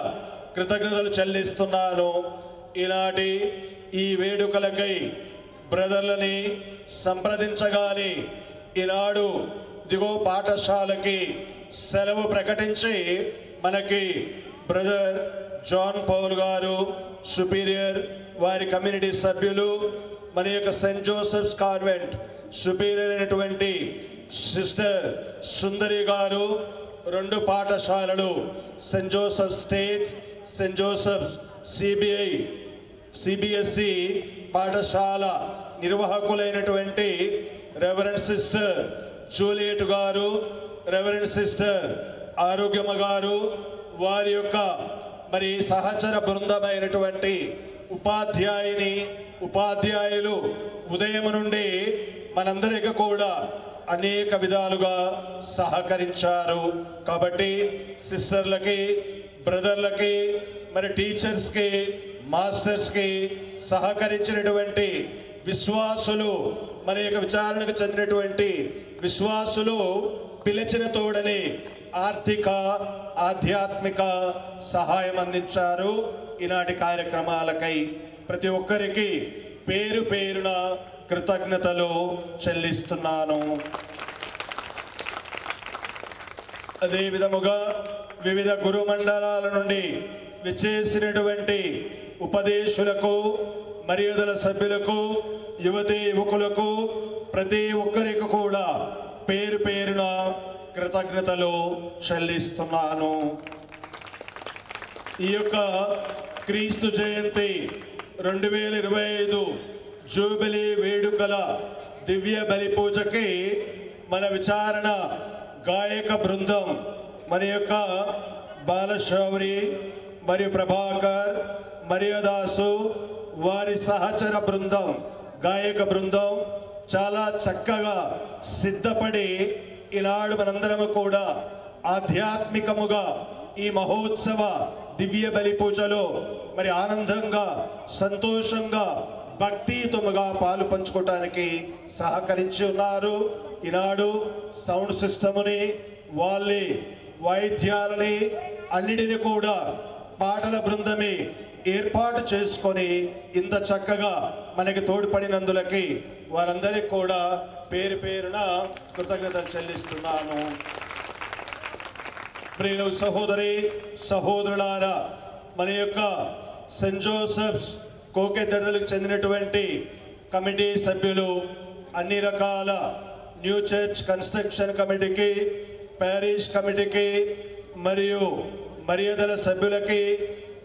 కృతజ్ఞతలు చెల్లిస్తున్నాను. ఈనాటి ఈ వేడుకలకై బ్రదర్లని సంప్రదించగానే ఈనాడు దిగో పాఠశాలకి సెలవు ప్రకటించి మనకి బ్రదర్ జాన్ పౌల్ గారు సుపీరియర్, వారి కమ్యూనిటీ సభ్యులు, మన యొక్క సెయింట్ జోసెఫ్స్ కాన్వెంట్ సుపీరియర్ అయినటువంటి సిస్టర్ సుందరి గారు, 2 పాఠశాలలు Saint Joseph state, Saint Joseph's CBSE పాఠశాల నిర్వాహకులైనటువంటి రెవరెండ్ సిస్టర్ జూలియట్ గారు, రెవరెండ్ సిస్టర్ ఆరోగ్యమ్మ గారు, వారి యొక్క మరి సహచర బృందమైనటువంటి ఉపాధ్యాయులు ఉదయం నుండి మనందరికీ కూడా అనేక విధాలుగా సహకరించారు. కాబట్టి సిస్టర్లకి, బ్రదర్లకి, మరి టీచర్స్కి, మాస్టర్స్కి సహకరించినటువంటి విశ్వాసులు, మన యొక్క విచారణకు చెందినటువంటి విశ్వాసులు పిలిచిన తోడని ఆర్థిక, ఆధ్యాత్మిక సహాయం అందించారు. ఈనాటి కార్యక్రమాలకై ప్రతి ఒక్కరికి పేరు పేరున కృతజ్ఞతలు చెల్లిస్తున్నాను. అదే విధముగా వివిధ గురుమండలాల నుండి విచ్చేసినటువంటి ఉపదేశులకు, మర్యాదల సభ్యులకు, యువతీ యువకులకు, ప్రతి ఒక్కరికి కూడా పేరు పేరున కృతజ్ఞతలు చెల్లిస్తున్నాను. ఈ యొక్క క్రీస్తు జయంతి 2025 జూబిలీ వేడుకల దివ్య బలి పూజకి మన విచారణ గాయక బృందం, మన యొక్క బాలశౌరి మరియు ప్రభాకర్, మరియదాసు, వారి సహచర బృందం, గాయక బృందం చాలా చక్కగా సిద్ధపడి ఈనాడు మనందరము కూడా ఆధ్యాత్మికముగా ఈ మహోత్సవ దివ్య బలి పూజలో మరి ఆనందంగా, సంతోషంగా, భక్తియుతముగా పాలు పంచుకోవటానికి సహకరించి ఉన్నారు. ఈనాడు సౌండ్ సిస్టముని, వాళ్ళ వాయిద్యాలని అన్నిటిని కూడా పాటల బృందమే ఏర్పాటు చేసుకొని ఇంత చక్కగా మనకి తోడ్పడినందులకి వారందరికీ కూడా పేరు పేరున కృతజ్ఞతలు చెల్లిస్తున్నాను. ప్రియులు సహోదరి సహోదరులారా, మన యొక్క సెయింట్ జోసెఫ్స్ కోకెదడలకు చెందినటువంటి కమిటీ సభ్యులు, అన్ని రకాల న్యూ చర్చ్ కన్స్ట్రక్షన్ కమిటీకి, ప్యారిష్ కమిటీకి, మరియు మర్యాదల సభ్యులకి,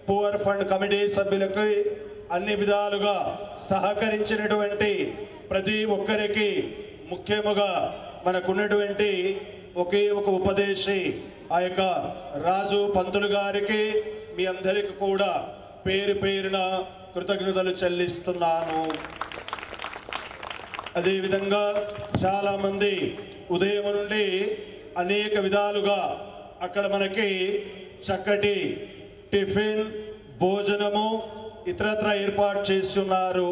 పూర్ ఫండ్ కమిటీ సభ్యులకి అన్ని విధాలుగా సహకరించినటువంటి ప్రతి ఒక్కరికి, ముఖ్యముగా మనకున్నటువంటి ఒకే ఒక ఉపదేశి ఆ యొక్క రాజు పంతులు గారికి, మీ అందరికి కూడా పేరు పేరున కృతజ్ఞతలు చెల్లిస్తున్నాను. అదేవిధంగా చాలామంది ఉదయం నుండి అనేక విధాలుగా అక్కడ మనకి చక్కటి టిఫిన్, భోజనము ఇతరత్ర ఏర్పాటు చేస్తున్నారు.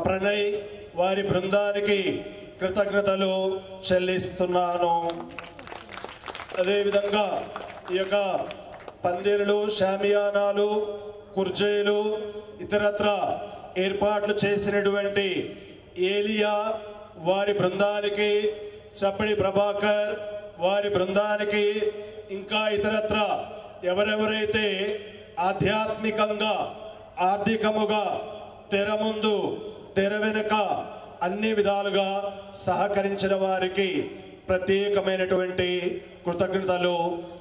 ప్రణయ్ వారి బృందానికి కృతజ్ఞతలు చెల్లిస్తున్నాను. అదేవిధంగా ఈ యొక్క పందిరులు, షామియానాలు, కుర్జీలు ఇతరత్ర ఏర్పాట్లు చేసినటువంటి ఏలియా వారి బృందానికి, చప్పడి ప్రభాకర్ వారి బృందానికి, ఇంకా ఇతరత్ర ఎవరెవరైతే ఆధ్యాత్మికంగా, ఆర్థికముగా, తెర ముందు, తెర వెనుక అన్ని విధాలుగా సహకరించిన వారికి ప్రత్యేకమైనటువంటి కృతజ్ఞతలు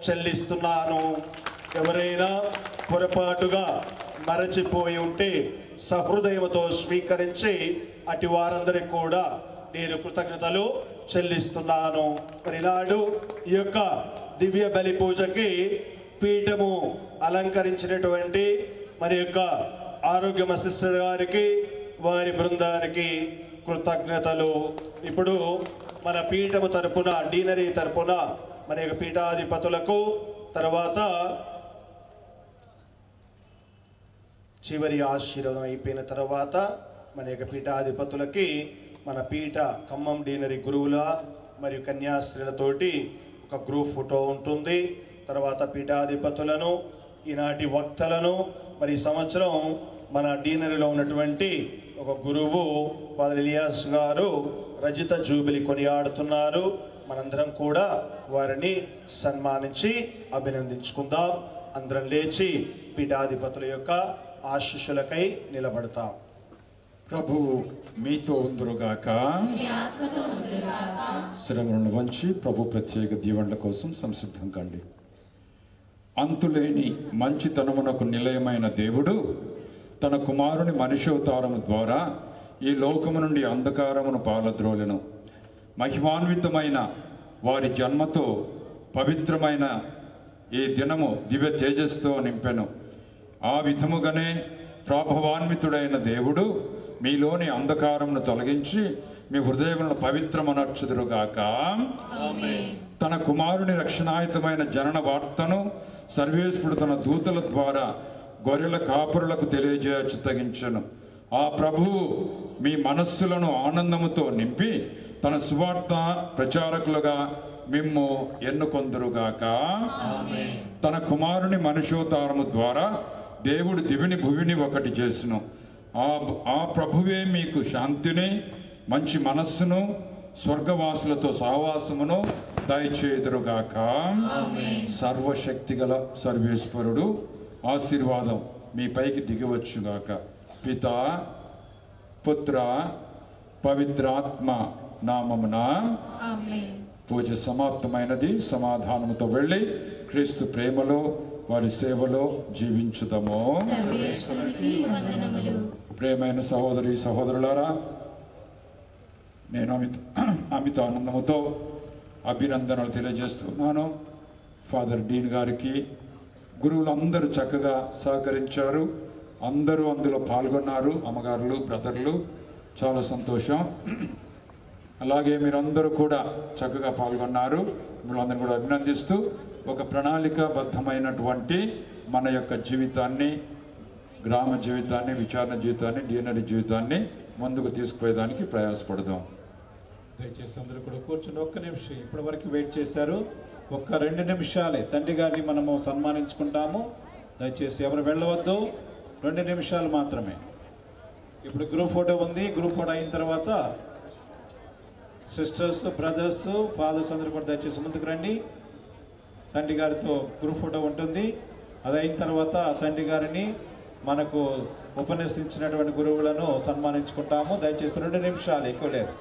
చెల్లిస్తున్నాను. ఎవరైనా పొరపాటుగా మరచిపోయి ఉంటే సహృదయంతో స్వీకరించి అటు వారందరికీ కూడా నేను కృతజ్ఞతలు చెల్లిస్తున్నాను. మరి నాడు ఈ యొక్క దివ్య బలి పూజకి పీఠము అలంకరించినటువంటి మరి యొక్క ఆరోగ్యమ సిస్టర్ గారికి, వారి బృందానికి కృతజ్ఞతలు. ఇప్పుడు మన పీఠము తరపున, డీనరీ తరపున మన యొక్క పీఠాధిపతులకు, తర్వాత చివరి ఆశీర్వాదం అయిపోయిన తర్వాత మన యొక్క పీఠాధిపతులకి మన పీఠ ఖమ్మం డీనరీ గురువుల మరియు కన్యాస్త్రీలతోటి ఒక గ్రూప్ ఫోటో ఉంటుంది. తర్వాత పీఠాధిపతులను, ఈనాటి వక్తలను, మరి ఈ సంవత్సరం మన డీనరీలో ఉన్నటువంటి ఒక గురువు ఫాదర్ ఇలియాస్ గారు రజిత జూబిలీ కొనియాడుతున్నారు. మనందరం కూడా వారిని సన్మానించి అభినందించుకుందాం. అందరం లేచి పీఠాధిపతుల యొక్క ఆశీస్సులకై నిలబడతాం. ప్రభు మీతో ఉందురుగాక. శిరములను వంచి ప్రభు ప్రత్యేక దీవెనల కోసం సంసిద్ధం కండి. అంతులేని మంచితనమునకు నిలయమైన దేవుడు తన కుమారుని మనుష్యావతారము ద్వారా ఈ లోకము నుండి అంధకారమును పాలద్రోలెను. మహిమాన్వితమైన వారి జన్మతో పవిత్రమైన ఈ దినము దివ్య తేజస్సుతో నింపెను. ఆ విధముగానే ప్రభావాన్వితుడైన దేవుడు మీలోని అంధకారమును తొలగించి మీ హృదయములను పవిత్రమనర్చుదురుగాక. తన కుమారుని రక్షణాయుతమైన జనన వార్తను సర్వేశ్వరుడు తన దూతల ద్వారా గొర్రెల కాపురులకు తెలియజేయ చిత్తగించెను. ఆ ప్రభువు మీ మనస్సులను ఆనందముతో నింపి తన సువార్త ప్రచారకులుగా మిమ్ము ఎన్నుకొందురుగాక. తన కుమారుని మనుష్యోతారము ద్వారా దేవుడు దివిని భువిని ఒకటి చేసిను. ఆ ప్రభువే మీకు శాంతిని, మంచి మనస్సును, స్వర్గవాసులతో సహవాసమును దయచేయుదురుగాక. సర్వశక్తిగల సర్వేశ్వరుడు ఆశీర్వాదం మీ పైకి దిగివచ్చుగాక. పితా, పుత్ర, పవిత్రాత్మ నామమున. పూజ సమాప్తమైనది. సమాధానముతో వెళ్ళి క్రీస్తు ప్రేమలో వారి సేవలో జీవించుదాము. ప్రేమైన సహోదరి సహోదరులారా, నేను అమిత ఆనందముతో అభినందనలు తెలియజేస్తున్నాను. ఫాదర్ డీన్ గారికి గురువులందరూ చక్కగా సహకరించారు. అందరూ అందులో పాల్గొన్నారు. అమ్మగారులు, బ్రదర్లు, చాలా సంతోషం. అలాగే మీరందరూ కూడా చక్కగా పాల్గొన్నారు. మిమ్మల్ని కూడా అభినందిస్తూ ఒక ప్రణాళికాబద్ధమైనటువంటి మన యొక్క జీవితాన్ని, గ్రామ జీవితాన్ని, విచారణ జీవితాన్ని, డీనరీ జీవితాన్ని ముందుకు తీసుకుపోయేదానికి ప్రయాసపడదాం. దయచేసి అందరూ కూడా కూర్చుని ఒక్క నిమిషం, ఇప్పటి వరకు వెయిట్ చేశారు. ఒక్క 2 నిమిషాలే తండ్రి గారిని మనము సన్మానించుకుంటాము. దయచేసి ఎవరు వెళ్ళవద్దు, 2 నిమిషాలు మాత్రమే. ఇప్పుడు గ్రూప్ ఫోటో ఉంది. గ్రూప్ ఫోటో అయిన తర్వాత సిస్టర్స్, బ్రదర్స్, ఫాదర్స్ అందరూ కూడా దయచేసి ముందుకు రండి. తండ్రి గారితో గ్రూప్ ఫోటో ఉంటుంది. అది అయిన తర్వాత తండ్రి గారిని, మనకు ఉపన్యసించినటువంటి గురువులను సన్మానించుకుంటాము. దయచేసి 2 నిమిషాలు, ఎక్కువ లేదు.